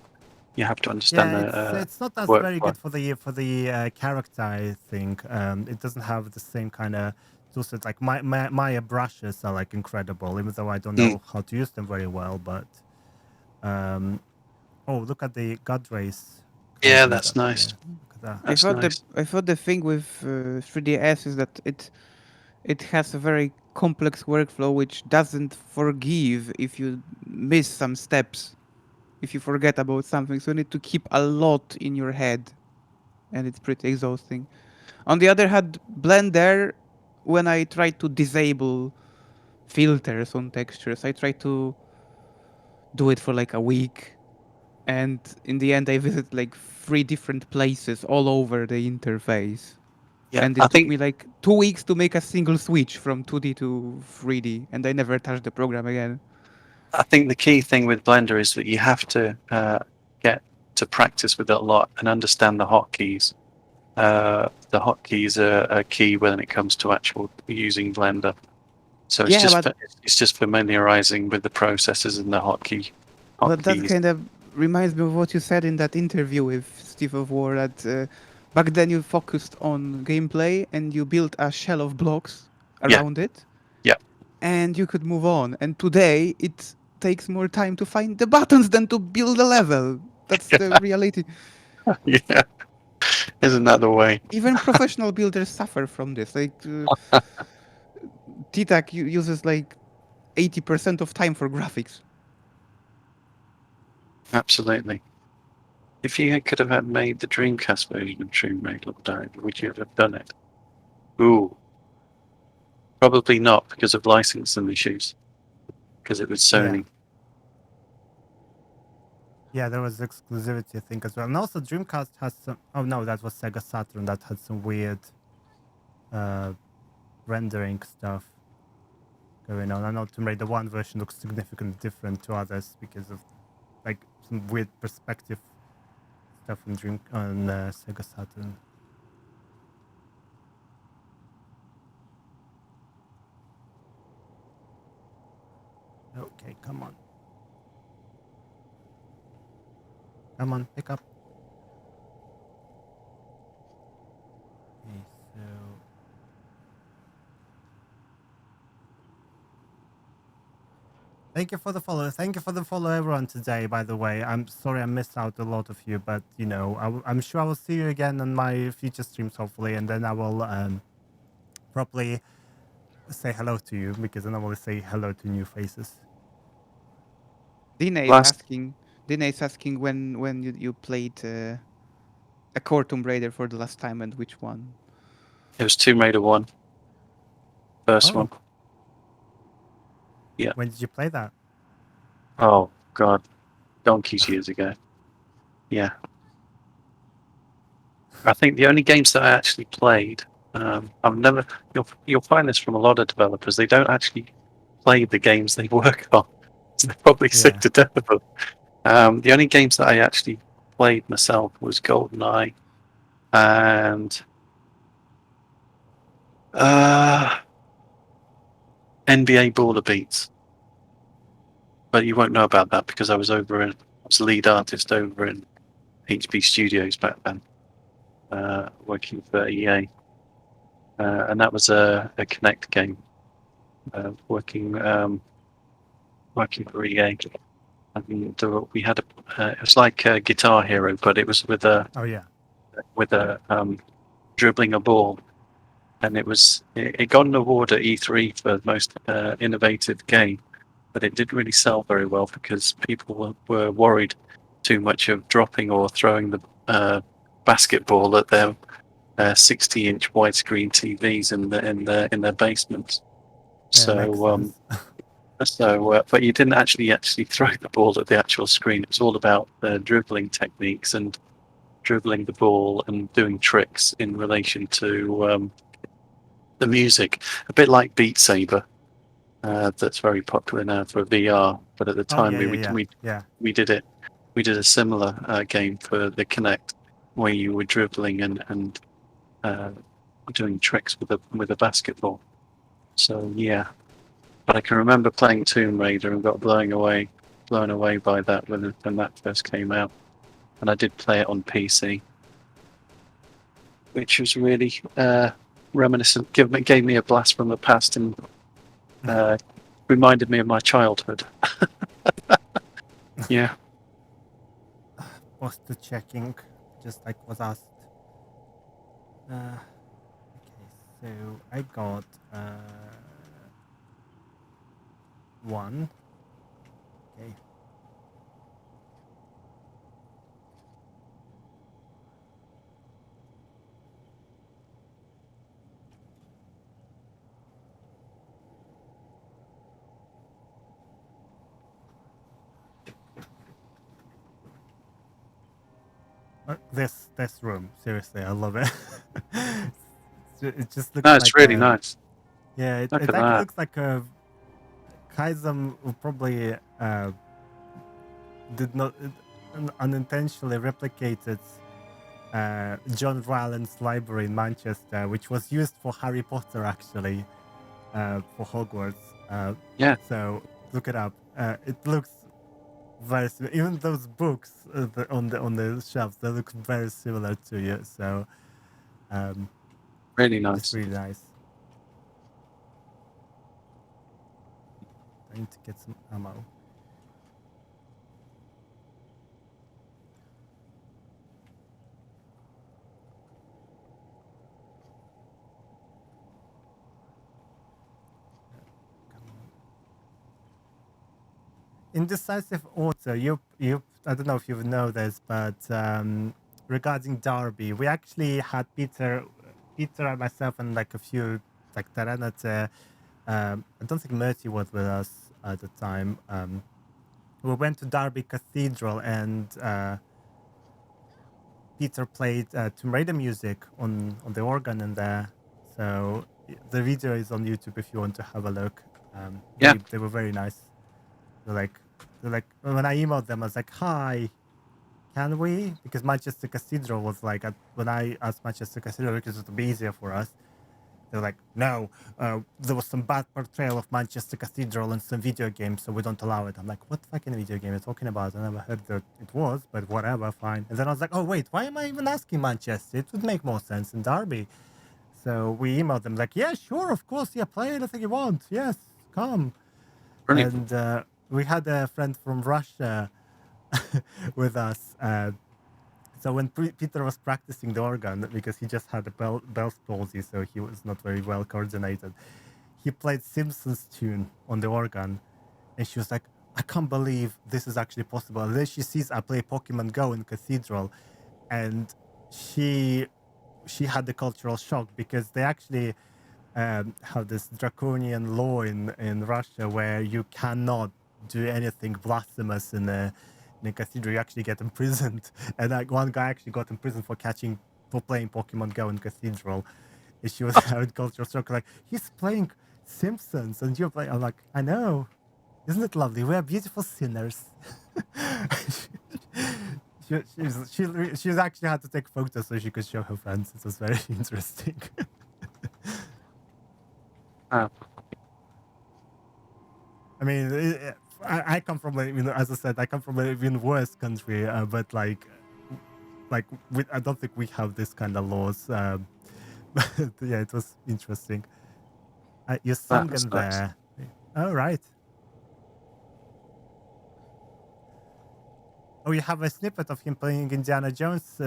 You have to understand it's not as workflow. very good for the character. I think it doesn't have the same kind of toolset. Like my brushes are like incredible, even though I don't know how to use them very well. But oh, look at the God race. Yeah, that's nice. Look at that. I thought the thing with 3ds is that it has a very complex workflow which doesn't forgive if you miss some steps, if you forget about something. So you need to keep a lot in your head, and it's pretty exhausting. On the other hand, Blender, when I try to disable filters on textures, I try to do it for like a week, and in the end I visit like 3 different places all over the interface. Yeah, And it took me like 2 weeks to make a single switch from 2D to 3D, and I never touched the program again. I think the key thing with Blender is that you have to get to practice with it a lot and understand the hotkeys. The hotkeys are key when it comes to actual using Blender. So it's just familiarizing with the processes and the hotkeys. But that kind of reminds me of what you said in that interview with Steve of War, that back then you focused on gameplay and you built a shell of blocks around it. Yeah. And you could move on. And today it takes more time to find the buttons than to build a level. That's the reality. Yeah. Isn't that the way? Even professional builders suffer from this. Like TTAC uses like 80% of time for graphics. Absolutely. If you could have made the Dreamcast version of Tomb Raider, would you have done it? Ooh. Probably not because of licensing issues. Because it was Sony. Yeah, there was exclusivity, I think, as well. And also Dreamcast has some... Oh, no, that was Sega Saturn that had some weird rendering stuff going on. I know Tomb Raider 1 version looks significantly different to others because of some weird perspective stuff on Sega Saturn. Okay, come on. Come on, pick up. Okay, so... Thank you for the follow. Thank you for the follow, everyone, today, by the way. I'm sorry I missed out a lot of you, but, you know, I'm sure I will see you again on my future streams, hopefully, and then I will properly say hello to you, because then I will say hello to new faces. Dina is Last- asking when you played a core Tomb Raider for the last time and which one. It was Tomb Raider 1. First Oh. one. Yeah. When did you play that? Oh, God. Donkeys years ago. Yeah. I think the only games that I actually played, I've never. You'll find this from a lot of developers. They don't actually play the games they work on. So they're probably sick Yeah. to death of them. The only games that I actually played myself was GoldenEye and NBA Baller Beats. But you won't know about that because I was lead artist over in HB Studios back then, working for EA. And that was a Kinect game, working for EA. And we had it was like a Guitar Hero, but it was with a Oh, yeah. Dribbling a ball, and it got an award at E3 for most innovative game, but it didn't really sell very well because people were worried too much of dropping or throwing the basketball at their 60-inch widescreen TVs in their basements. Yeah, But you didn't actually throw the ball at the actual screen. It was all about the dribbling techniques and dribbling the ball and doing tricks in relation to the music, a bit like Beat Saber, that's very popular now for VR. But at the time, we did it. We did a similar game for the Kinect, where you were dribbling and doing tricks with a basketball. So yeah, but I can remember playing Tomb Raider and got blown away by that when that first came out, and I did play it on PC, which was really reminiscent. Gave me a blast from the past and reminded me of my childhood. Yeah. Posture checking, just like was asked. Okay, so I got one. Okay. This room, seriously, I love it. It just looks No, it's like really nice. Yeah, it Look at actually that. looks like a Caesum probably did not unintentionally replicated John Ryland's library in Manchester, which was used for Harry Potter actually, for Hogwarts. Yeah. So look it up. It looks very similar. Even those books on the shelves, they look very similar to you. So Really it's nice. really nice. I need to get some ammo. Indecisive author, you I don't know if you know this, but regarding Derby, we actually had Peter and myself and like a few like Taranat. I don't think Murty was with us at the time. We went to Derby Cathedral and Peter played Tomb Raider music on the organ in there. So the video is on YouTube if you want to have a look. Yeah. They were very nice. They're like like when I emailed them, I was like, "Hi, can we?" Because Manchester Cathedral was like, when I asked Manchester Cathedral because it would be easier for us, they're like, "No, there was some bad portrayal of Manchester Cathedral in some video games, so we don't allow it." I'm like, "What fucking video game are you talking about? I never heard that it was, but whatever, fine." And then I was like, "Oh wait, why am I even asking Manchester? It would make more sense in Derby." So we emailed them like, "Yeah, sure, of course, yeah, play anything you want. Yes, come." Brilliant. And we had a friend from Russia with us. So when Peter was practicing the organ, because he just had a Bell's palsy, so he was not very well coordinated, he played Simpsons tune on the organ, and she was like, "I can't believe this is actually possible." And then she sees I play Pokemon Go in Cathedral, and she had the cultural shock because they actually have this draconian law in Russia where you cannot do anything blasphemous in a cathedral. You actually get imprisoned, and like one guy actually got imprisoned for playing Pokemon Go in Cathedral. And she was having cultural shock, like, he's playing Simpsons and you're playing. I'm like, I know, isn't it lovely? We are beautiful sinners. She's actually had to take photos so she could show her friends. It was very interesting. Ah, I mean, I come from as I said, I come from an even worse country, but like I don't think we have this kind of laws. But yeah, it was interesting. You sung that's in nice. there. Oh, right. Oh, you have a snippet of him playing Indiana Jones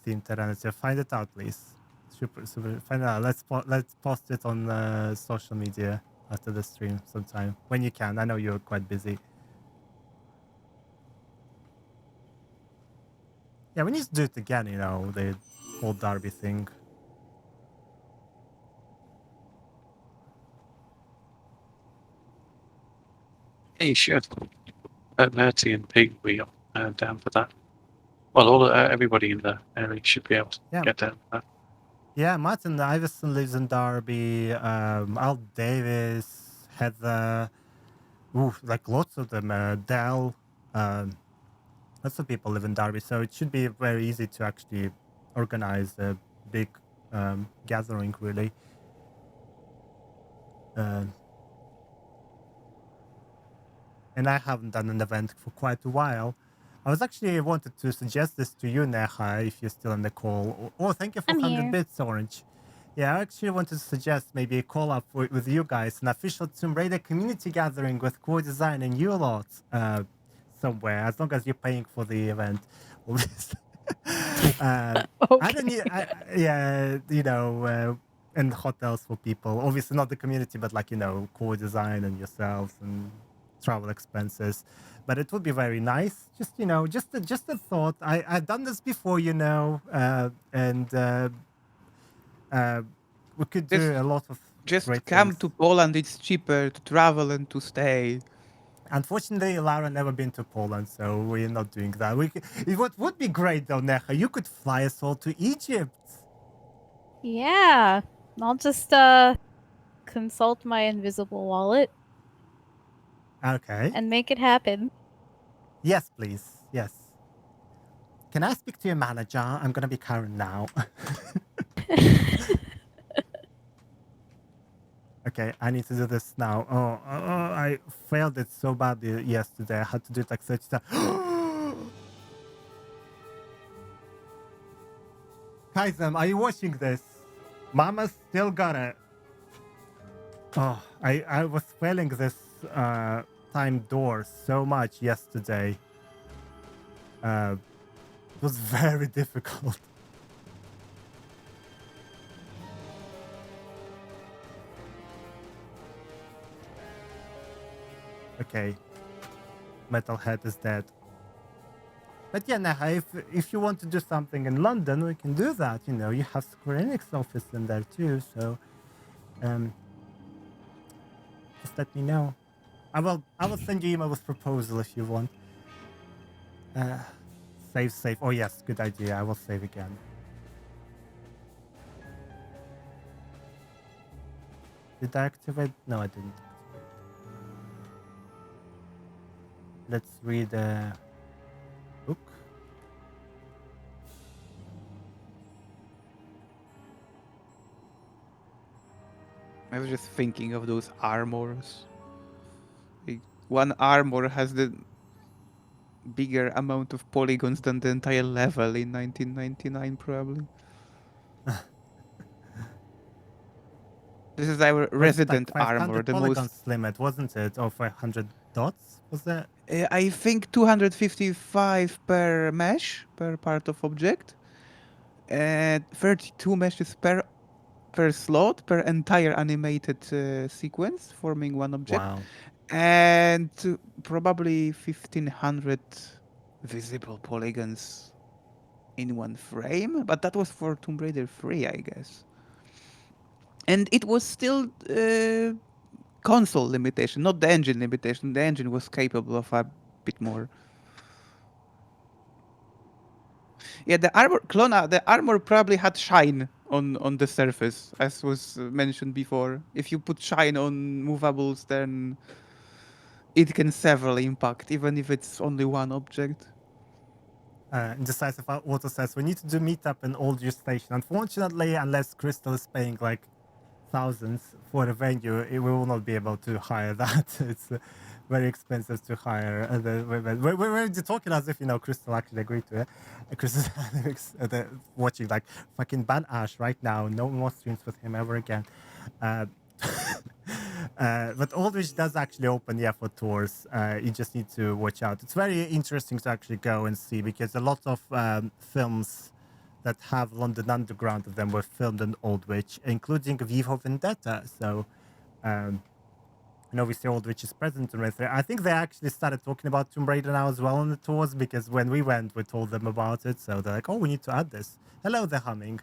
theme Terranature. Find it out, please. Super. Find it out. Let's post it on social media after the stream sometime when you can. I know you're quite busy. Yeah, we need to do it again. The whole Derby thing. Yeah, you should. Merty and Pete will be down for that. Well, everybody in the area should be able to get down for that. Yeah, Martin Iverson lives in Derby. Al Davis, Heather, like lots of them. Dell, lots of people live in Derby, so it should be very easy to actually organize a big gathering, really. And I haven't done an event for quite a while. I was actually wanted to suggest this to you, Neha, if you're still on the call. Oh, thank you for I'm 100 here. bits, Orange. Yeah, I actually wanted to suggest maybe a call up with you guys, an official Tomb Raider community gathering with core design and you lot somewhere, as long as you're paying for the event. Obviously. I don't need, and hotels for people. Obviously not the community, but like, core design and yourselves and travel expenses. But it would be very nice. Just a thought. I've done this before, and we could do a lot of Just great come things. to Poland. It's cheaper to travel and to stay. Unfortunately, Lara never been to Poland, so we're not doing that. What would be great though, Neha, you could fly us all to Egypt. Yeah, I'll just consult my invisible wallet Okay. and make it happen. Yes, please. Yes. Can I speak to your manager? I'm gonna be Karen now. Okay, I need to do this now. I failed it so badly yesterday. I had to do it like 30 times. Caesum, are you watching this? Mama still got it. Oh, I was failing this time door so much yesterday. It was very difficult. Okay. Metalhead is dead. But yeah, Neha, if you want to do something in London, we can do that. You have Square Enix office in there too, so just let me know. I will send you email with proposal if you want. Save. Oh yes, good idea. I will save again. Did I activate? No, I didn't. let's read the book. I was just thinking of those armors. Like, one armor has the bigger amount of polygons than the entire level in 1999, probably. This is our Was it like resident armor, 500 the most. polygons limit, wasn't it? Or 500 dots? Was that? I think 255 per mesh, per part of object, and 32 meshes per slot, per entire animated sequence forming one object, Wow. and probably 1500 visible polygons in one frame. But that was for Tomb Raider 3, I guess. And it was still console limitation, not the engine limitation. The engine was capable of a bit more. Yeah, the armor probably had shine on the surface, as was mentioned before. If you put shine on movables, then it can severely impact, even if it's only one object. Indecisive Auto says, we need to do meetup in Old Year Station. Unfortunately, unless Crystal is paying like thousands for a venue, we will not be able to hire that. It's very expensive to hire. We're already talking as if, Crystal actually agreed to it. Crystal watching like fucking ban Ash right now. No more streams with him ever again. But Aldrich does actually open, for tours. You just need to watch out. It's very interesting to actually go and see, because a lot of films that have London Underground of them were filmed in Aldwych, including V for Vendetta. So, obviously Aldwych is present in Red 3. I think they actually started talking about Tomb Raider now as well on the tours, because when we went, we told them about it. So they're like, oh, we need to add this. Hello, they're humming.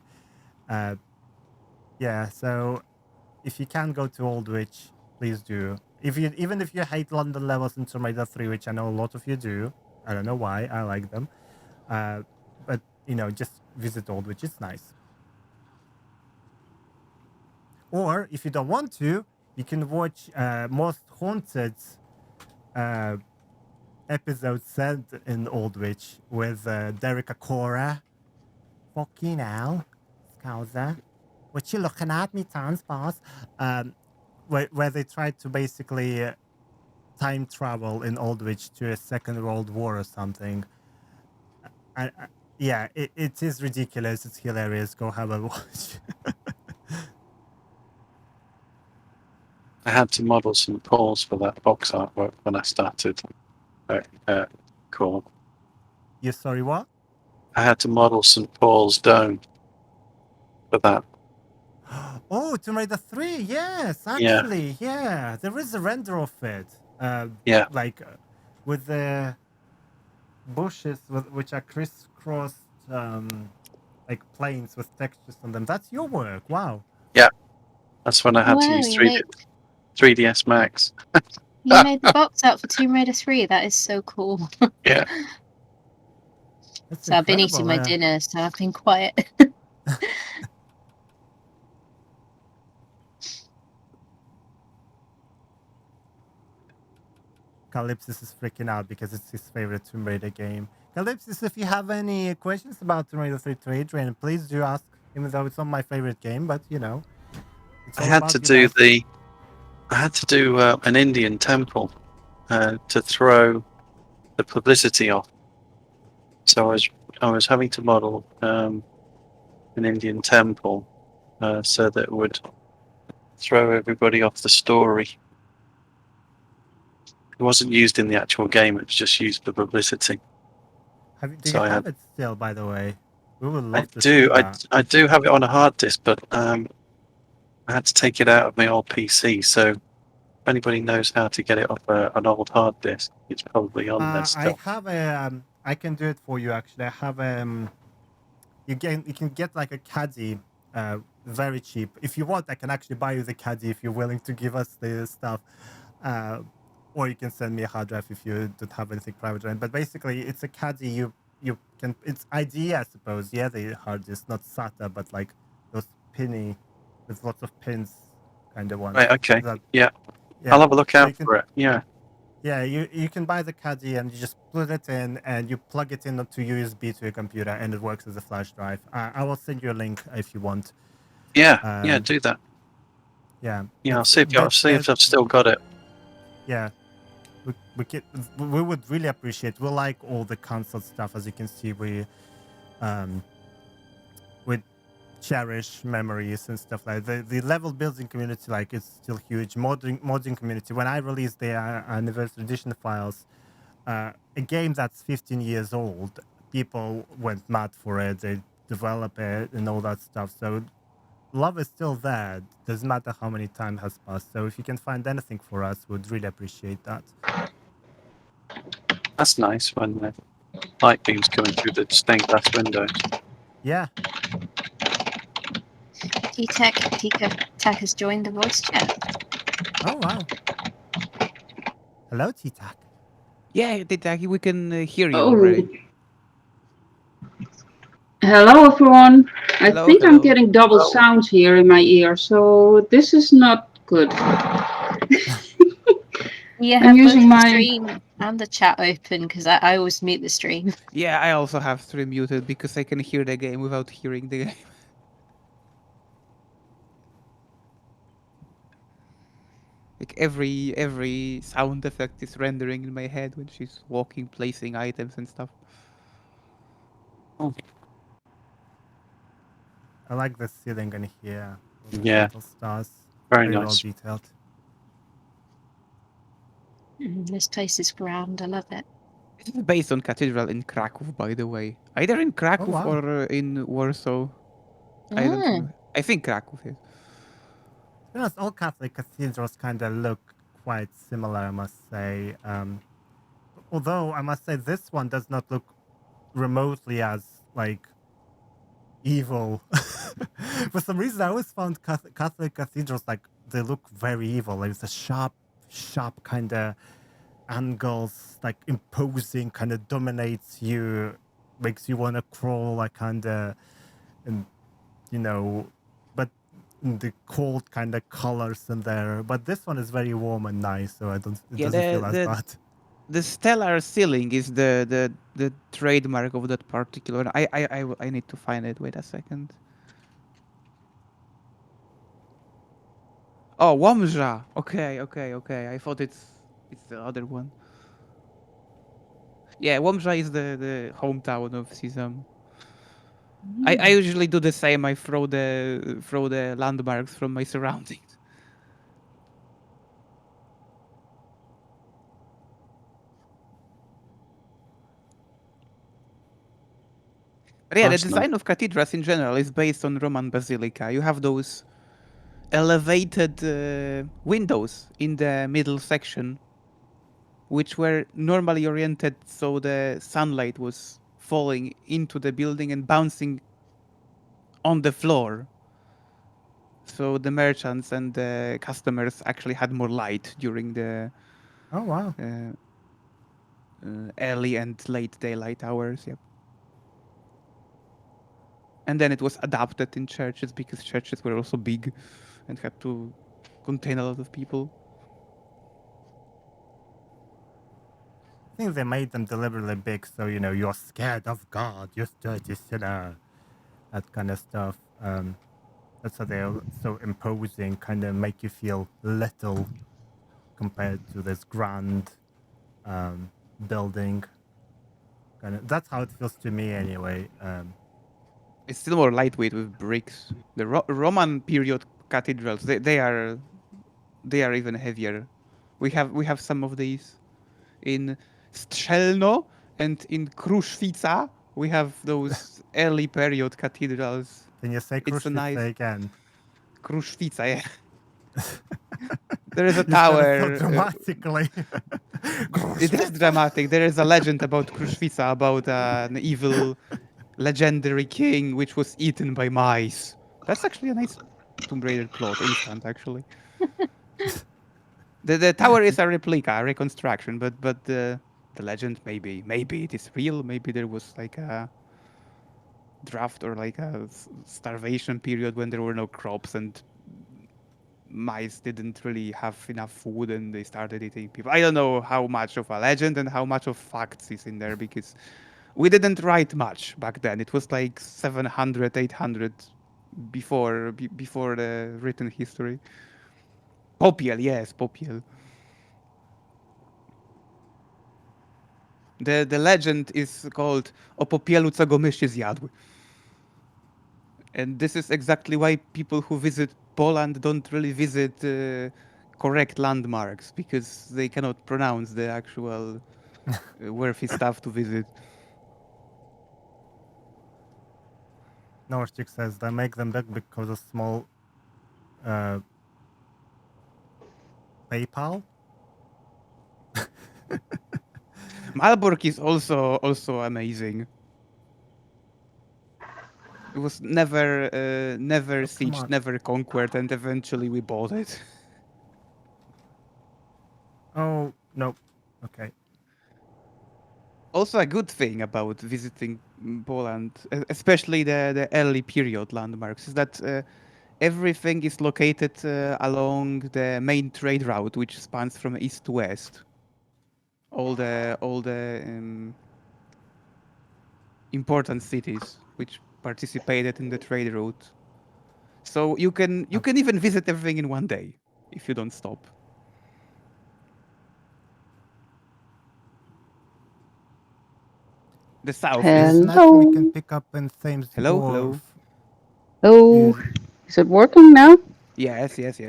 So if you can go to Aldwych, please do. Even if you hate London levels in Tomb Raider 3, which I know a lot of you do, I don't know why, I like them. But just visit Aldwych, it's nice. Or if you don't want to, you can watch Most Haunted episode set in Aldwych with Derek Acora. Fucking hell, Scouser. What you looking at me, Tans boss? Where they tried to basically time travel in Aldwych to a Second World War or something. It is ridiculous. It's hilarious. Go have a watch. I had to model St. Paul's for that box artwork when I started. Cool. You sorry, what? I had to model St. Paul's dome for that. Oh, Tomb Raider 3, yes, actually, yeah. There is a render of it. Like with the bushes which are crisscrossed, like planes with textures on them. That's your work, wow. Yeah, that's when I had to use 3ds Max. You made the box art for Tomb Raider 3. That is so cool. Yeah. So I've been eating my dinner, so I've been quiet. Calypsis is freaking out because it's his favorite Tomb Raider game. Calypsis, if you have any questions about Tomb Raider 3 to Adrian, please do ask, even though it's not my favorite game, but I had to do an Indian temple to throw the publicity off. So I was having to model an Indian temple so that it would throw everybody off the story. It wasn't used in the actual game; it was just used for publicity. Do you have it still, by the way? We would love to see that. I do have it on a hard disk, but I had to take it out of my old PC. So if anybody knows how to get it off an old hard disk, it's probably on there still. I have I can do it for you, actually. I have you can get like a caddy very cheap. If you want, I can actually buy you the caddy if you're willing to give us the stuff. Or you can send me a hard drive if you don't have anything private. But basically, it's a caddy. You can. It's ID, I suppose. Yeah, the hard disk, not SATA, but like those pinny, with lots of pins, kind of ones. Right. Okay. I'll have a look out for it. Yeah. Yeah, you can buy the caddy and you just put it in and you plug it in to USB to your computer and it works as a flash drive. I will send you a link if you want. Yeah, Um, do that. Yeah. Yeah, I'll It's see if I've still got it. yeah. We would really appreciate. We like all the console stuff. As you can see, um we cherish memories and stuff like that. The level building community, like, it's still huge. Modding community. When I released the anniversary edition files, a game that's 15 years old, people went mad for it. They develop it and all that stuff. So love is still there. Doesn't matter how many time has passed. So if you can find anything for us, we'd really appreciate that. That's nice when the light beams coming through the stained glass windows. Yeah. T-Tac has joined the voice chat. Oh wow. Hello, T-Tac. Yeah, T-Tac, we can hear you Oh, already. hello everyone. I Hello, think I'm hello. getting double sound here in my ear, so this is not good. Yeah, I'm have both using the my. stream and the chat open because I always mute the stream. Yeah, I also have stream muted because I can hear the game without hearing the game. Like every sound effect is rendering in my head when she's walking, placing items and stuff. I like the ceiling in here. All those Yeah. little stars. Very well nice. detailed. This place is grand. I love it. It is based on cathedral in Krakow, by the way. Either in Krakow wow. or in Warsaw. I don't Mm. know. I think Krakow is. To be honest, all Catholic cathedrals kind of look quite similar, I must say. Although I must say this one does not look remotely as, like, evil. For some reason, I always found Catholic cathedrals, like, they look very evil. Like, it's a sharp kind of angles, like, imposing, kind of dominates you, makes you want to crawl, like, kind of, and you know, but the cold kind of colors in there. But this one is very warm and nice, so it doesn't feel as bad. The stellar ceiling is the trademark of that particular. I need to find it. Wait a second. Oh, Łomża. Okay. I thought it's the other one. Yeah, Łomża is the hometown of Caesum. I usually do the same. I throw the landmarks from my surroundings. But yeah, the design of cathedrals in general is based on Roman basilica. You have those elevated windows in the middle section, which were normally oriented so the sunlight was falling into the building and bouncing on the floor. So the merchants and the customers actually had more light during the early and late daylight hours. Yep. And then it was adapted in churches because churches were also big and had to contain a lot of people. I think they made them deliberately big, so you're scared of God, you're dirty sinner, that kind of stuff. That's how they're so imposing, kind of make you feel little compared to this grand building. That's how it feels to me, anyway. It's still more lightweight with bricks. The Roman period cathedrals, they are even heavier. We have some of these in Strzelno and in Kruszwica. We have those early period cathedrals. Can you say Kruszwica again? Kruszwica, yeah. There is a You tower. said it so dramatically. It is dramatic. There is a legend about Kruszwica, about an evil legendary king which was eaten by mice. That's actually a nice Tomb Raider plot, instant actually. The tower is a replica, a reconstruction, but the legend maybe it is real. Maybe there was like a draft or like a starvation period when there were no crops and mice didn't really have enough food and they started eating people. I don't know how much of a legend and how much of facts is in there because we didn't write much back then. It was like 700, 800 before the written history. Popiel, yes, Popiel. The legend is called O popielu, co go myszy zjadły. And this is exactly why people who visit Poland don't really visit correct landmarks because they cannot pronounce the actual worthy stuff to visit. Norchik says they make them big because of small PayPal. Malbork is also amazing. It was never sieged, on. never conquered, and eventually we bought it. Oh no. Okay. Also, a good thing about visiting Poland, especially the early period landmarks, is that everything is located along the main trade route, which spans from east to west. All the important cities which participated in the trade route. So you can even visit everything in one day if you don't stop. The south There's is nothing we can pick up in Thames hello. Wharf. Oh, Is- is it working now? Yes. It's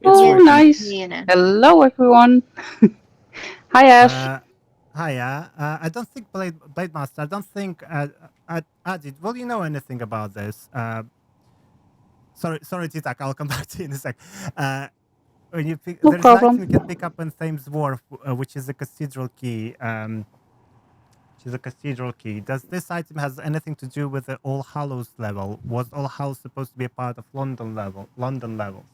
Oh, working. nice. Hello, everyone. Hi, Ash. Hiya. I don't think Blade Master. I don't think. Ady, will you know anything about this? Sorry, Titak. I'll come back to you in a sec. When you pick, No there's problem. an item you can pick up in Thames Wharf, which is a cathedral key. Which is a cathedral key. Does this item has anything to do with the All Hallows level? Was All Hallows supposed to be a part of London levels?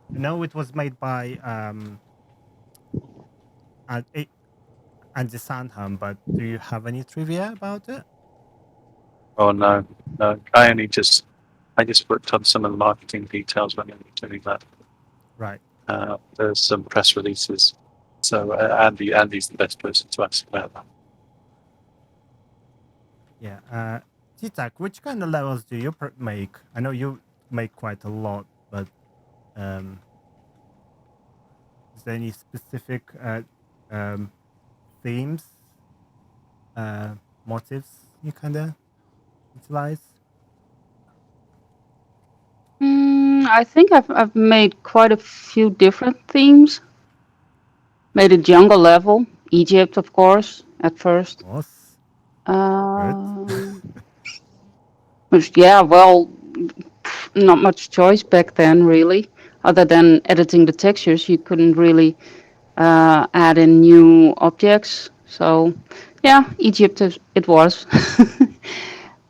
No, it was made by Andy Sandham, but do you have any trivia about it? Oh no. I just worked on some of the marketing details when I was doing that. Right. There's some press releases. So Andy's the best person to ask about that. Yeah. Titak, which kind of levels do you make? I know you make quite a lot, but is there any specific themes, motives you kind of utilize? I think I've made quite a few different themes. Made a jungle level, Egypt, of course, at first. Of course. Which, yeah, well, not much choice back then, really. Other than editing the textures, you couldn't really add in new objects. So, yeah, Egypt it was.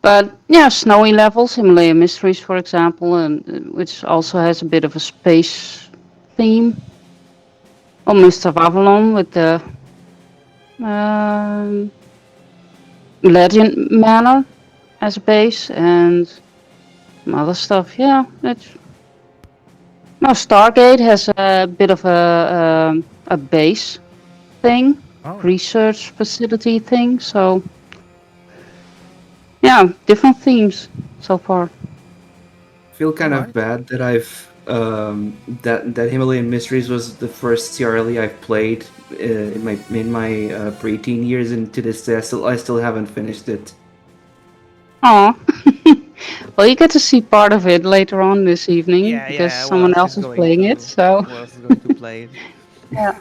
But yeah, snowy levels, Himalaya Mysteries, for example, and which also has a bit of a space theme. Or Mist of Avalon with the Legend Manor as a base and some other stuff. Yeah, it's. No, Stargate has a bit of a base thing, research facility thing. So yeah, different themes so far. I feel kind of bad that I've that Himalayan Mysteries was the first TRLE I've played in my preteen years, and to this day I still haven't finished it. Oh, well, you get to see part of it later on this evening because someone else is playing it. So who else is going to play it? yeah,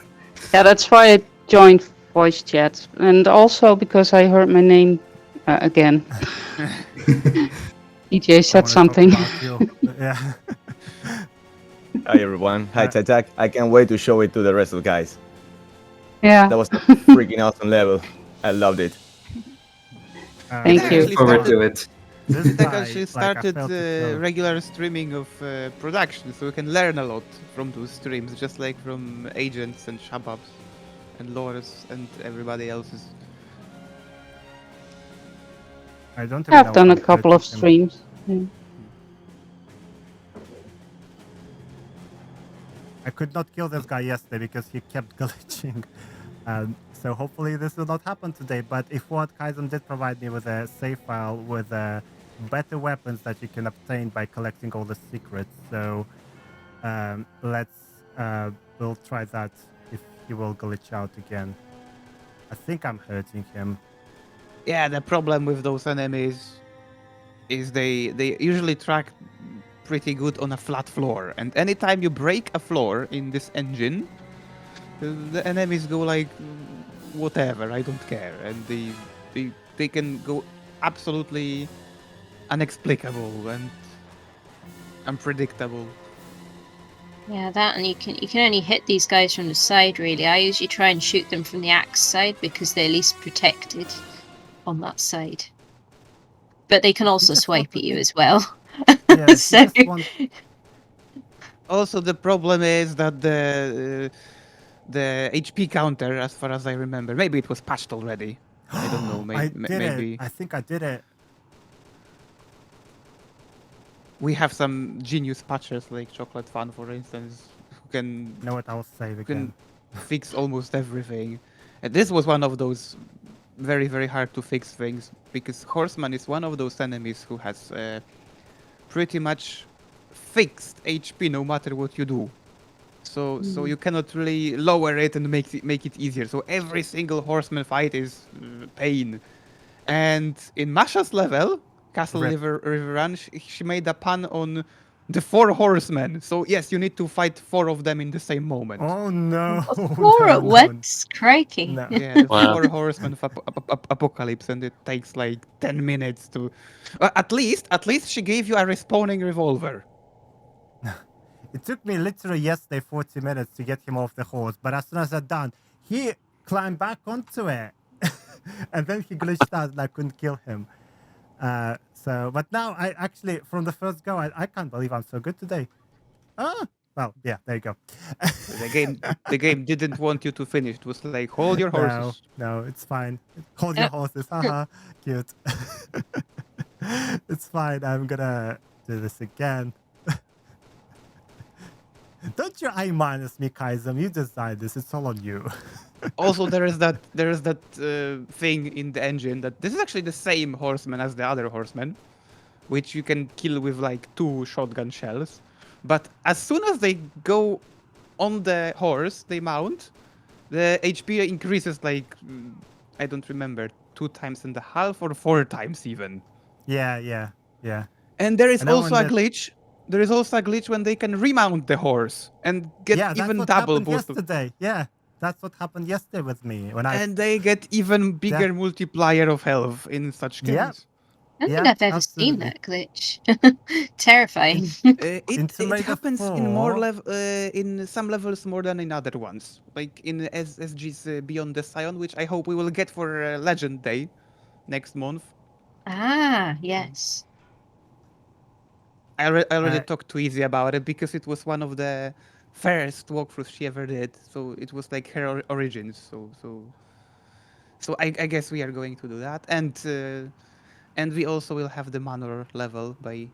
that's why I joined voice chat, and also because I heard my name again. DJ said something. Yeah. Hi everyone. Hi Tatak. I can't wait to show it to the rest of the guys. Yeah. That was a freaking awesome level. I loved it. Thank you. Look forward to it. She started regular streaming of production, so we can learn a lot from those streams, just like from agents and shababs and lores and everybody else's. I don't. I've done a couple of streams. Yeah. could not kill this guy yesterday because he kept glitching. So hopefully this will not happen today. But if what, Caesum did provide me with a save file with better weapons that you can obtain by collecting all the secrets. So we'll try that if he will glitch out again. I think I'm hurting him. Yeah, the problem with those enemies is they usually track pretty good on a flat floor, and anytime you break a floor in this engine, the enemies go like whatever, I don't care, and they can go absolutely unexplicable and unpredictable. Yeah, that, and you can only hit these guys from the side. Really, I usually try and shoot them from the axe side because they're least protected on that side. But they can also swipe at you as well. Yeah, So also the problem is that the HP counter, as far as I remember, maybe it was patched already. I don't know. I did maybe it. I think I did it. we have some genius patchers like Chocolate Fan, for instance, who can Know what I will save again. fix almost everything. And this was one of those very, very hard to fix things because Horseman is one of those enemies who has pretty much fixed HP no matter what you do. So you cannot really lower it and make it easier. So every single Horseman fight is pain. And in Masha's level, Castle River Run, she made a pun on the 4 horsemen. So yes, you need to fight 4 of them in the same moment. Oh no! 4 at once, crikey. No. Yeah, the Wow. 4 horsemen of apocalypse, and it takes like 10 minutes to. At least she gave you a respawning revolver. It took me literally yesterday 40 minutes to get him off the horse, but as soon as I'm done, he climbed back onto it. And then he glitched out and I couldn't kill him. But now I actually, from the first go, I can't believe I'm so good today. Well, yeah, there you go. The game didn't want you to finish. It was like, hold your horses. No, it's fine. Hold your horses. Haha, cute. It's fine. I'm gonna do this again. Don't you I minus me, Caesum. You designed this. It's all on you. Also, there is that thing in the engine that this is actually the same horseman as the other horseman, which you can kill with like 2 shotgun shells. But as soon as they go on the horse, they mount, the HP increases like I don't remember, 2.5 or 4 times even. Yeah. And there is And now also when a glitch. There is also a glitch when they can remount the horse and get even double boost. Yesterday. Yeah, that's what happened yesterday with me and they get even bigger multiplier of health in such cases. Yeah. I don't think I've ever seen that glitch. Terrifying. It happens in more in some levels more than in other ones, like in SG's Beyond the Scion, which I hope we will get for Legend Day next month. Ah, yes. I already talked to Izzy about it because it was one of the first walkthroughs she ever did. So it was like her origins. So I guess we are going to do that, and we also will have the Manor level by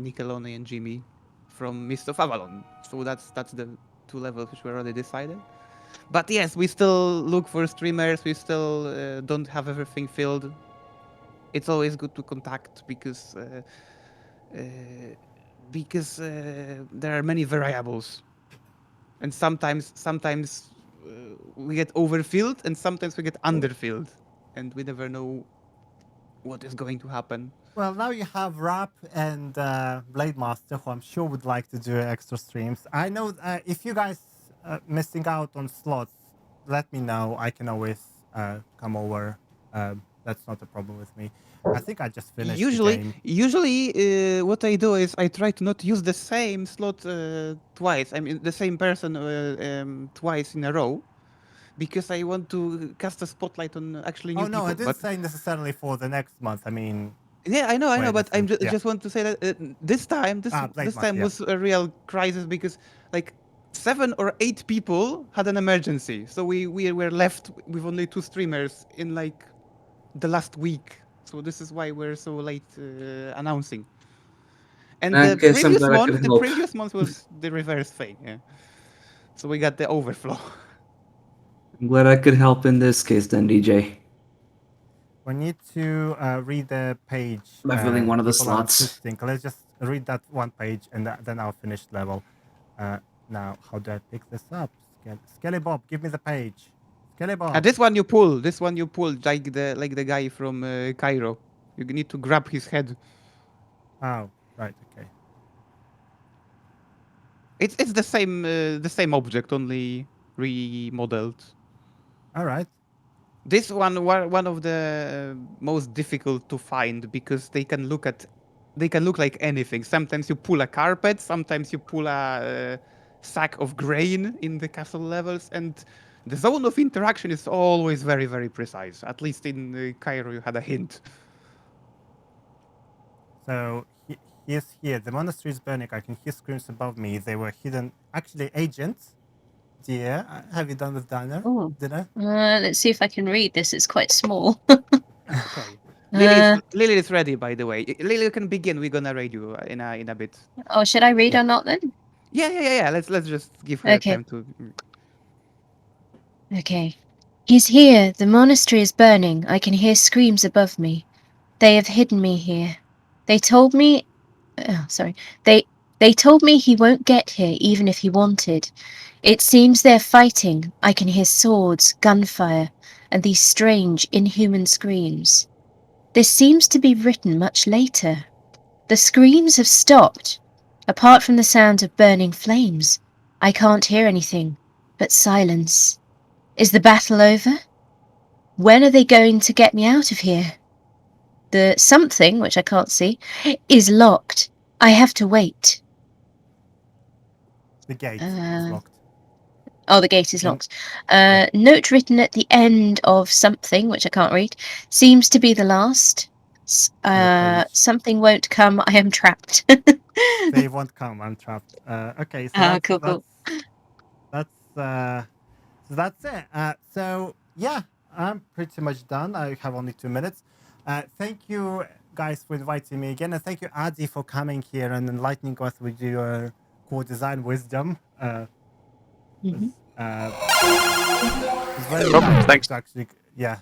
Nickelone and Jimmy from Mist of Avalon. So that's the 2 levels which were already decided. But yes, we still look for streamers. We still don't have everything filled. It's always good to contact because there are many variables, and sometimes we get overfilled and sometimes we get underfilled, and we never know what is going to happen. Well, now you have Rap and Blade Master, who I'm sure would like to do extra streams. I know if you guys missing out on slots, let me know. I can always come over. That's not a problem with me. I think I just finished the game. Usually, what I do is I try to not use the same slot twice. I mean, the same person twice in a row, because I want to cast a spotlight on actually new people. I didn't say necessarily for the next month. I mean, yeah, I know, but I just want to say that this time was a real crisis because like 7 or 8 people had an emergency, so we were left with only 2 streamers in like the last week. So this is why we're so late announcing. And the previous month was the reverse thing. Yeah. So we got the overflow. I'm glad I could help in this case then, DJ. We need to read the page. By filling one of the people are slots. insisting. Let's just read that one page and then I'll finish level. Now, how do I pick this up? Skelly Bob, give me the page. Skelly Bob. This one you pull. This one you pull like the guy from Cairo. You need to grab his head. Oh, right, okay. It's the same object, only remodeled. All right. This one of the most difficult to find because they can look like anything. Sometimes you pull a carpet, sometimes you pull a sack of grain in the castle levels, and the zone of interaction is always very, very precise. At least in Cairo, you had a hint. So he is here. The monastery is burning. I can hear screams above me. They were hidden. Actually, agents. Dear, have you done with dinner? Oh. Dinner? Let's see if I can read this. It's quite small. Okay. Lily is ready, by the way. Lily, you can begin. We're gonna raid you in a bit. Oh, should I read or not then? Yeah. Let's just give her Okay. time to. Okay. He's here. The monastery is burning. I can hear screams above me. They have hidden me here. They told me. Sorry. They told me he won't get here even if he wanted. It seems they're fighting. I can hear swords, gunfire, and these strange, inhuman screams. This seems to be written much later. The screams have stopped. Apart from the sound of burning flames, I can't hear anything but silence. Is the battle over? When are they going to get me out of here? The something, which I can't see, is locked. I have to wait. The gate is locked. Oh, the gate is locked. Note written at the end of something, which I can't read, seems to be the last. Something won't come. I am trapped. They won't come. I'm trapped. Okay, so cool. that's it. So yeah, I'm pretty much done. I have only 2 minutes. Thank you guys for inviting me again, and thank you Ady for coming here and enlightening us with your core design wisdom. It's very nice. Thanks. Actually, yeah.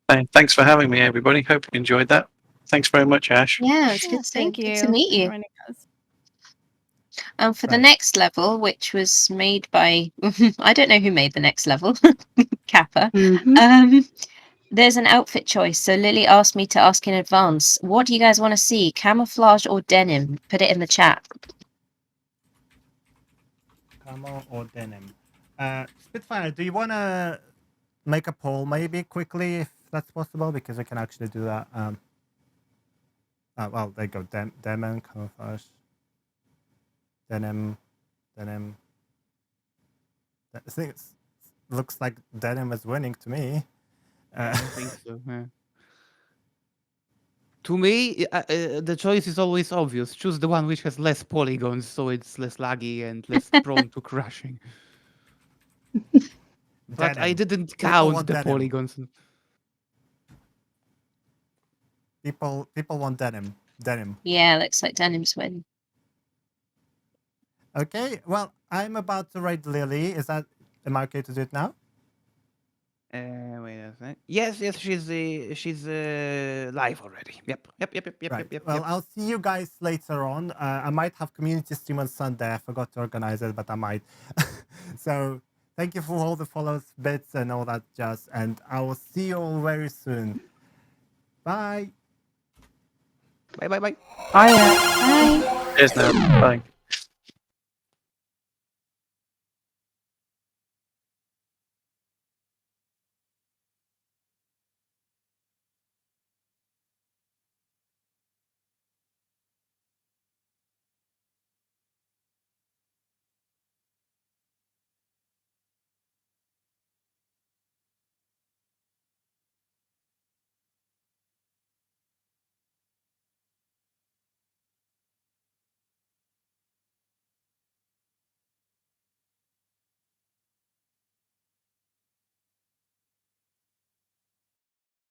And thanks for having me, everybody. Hope you enjoyed that. Thanks very much, Ash. Yeah, it's good. Thank you. Good to meet for you. joining us. For the next level, which was made by I don't know who made the next level, Kappa. There's an outfit choice. So Lily asked me to ask in advance, what do you guys want to see, camouflage or denim? Put it in the chat. Camo or denim. Spitfire, do you want to make a poll maybe quickly if that's possible? Because we can actually do that. Well, there you go. Denim, camouflage. Denim. I think it looks like denim is winning to me. I don't think so. Yeah. To me, the choice is always obvious. Choose the one which has less polygons, so it's less laggy and less prone to crashing. But I didn't count the polygons. People want denim. Yeah, looks like denim's win. Okay, well, I'm about to raid Lily. Am I okay to do it now? Wait a second. Yes, she's live already. Yep. Well, I'll see you guys later on. I might have community stream on Sunday. I forgot to organize it, but I might. So thank you for all the follows, bits, and all that jazz. And I will see you all very soon. Bye. Bye. Bye. Bye. Cheers now. Bye.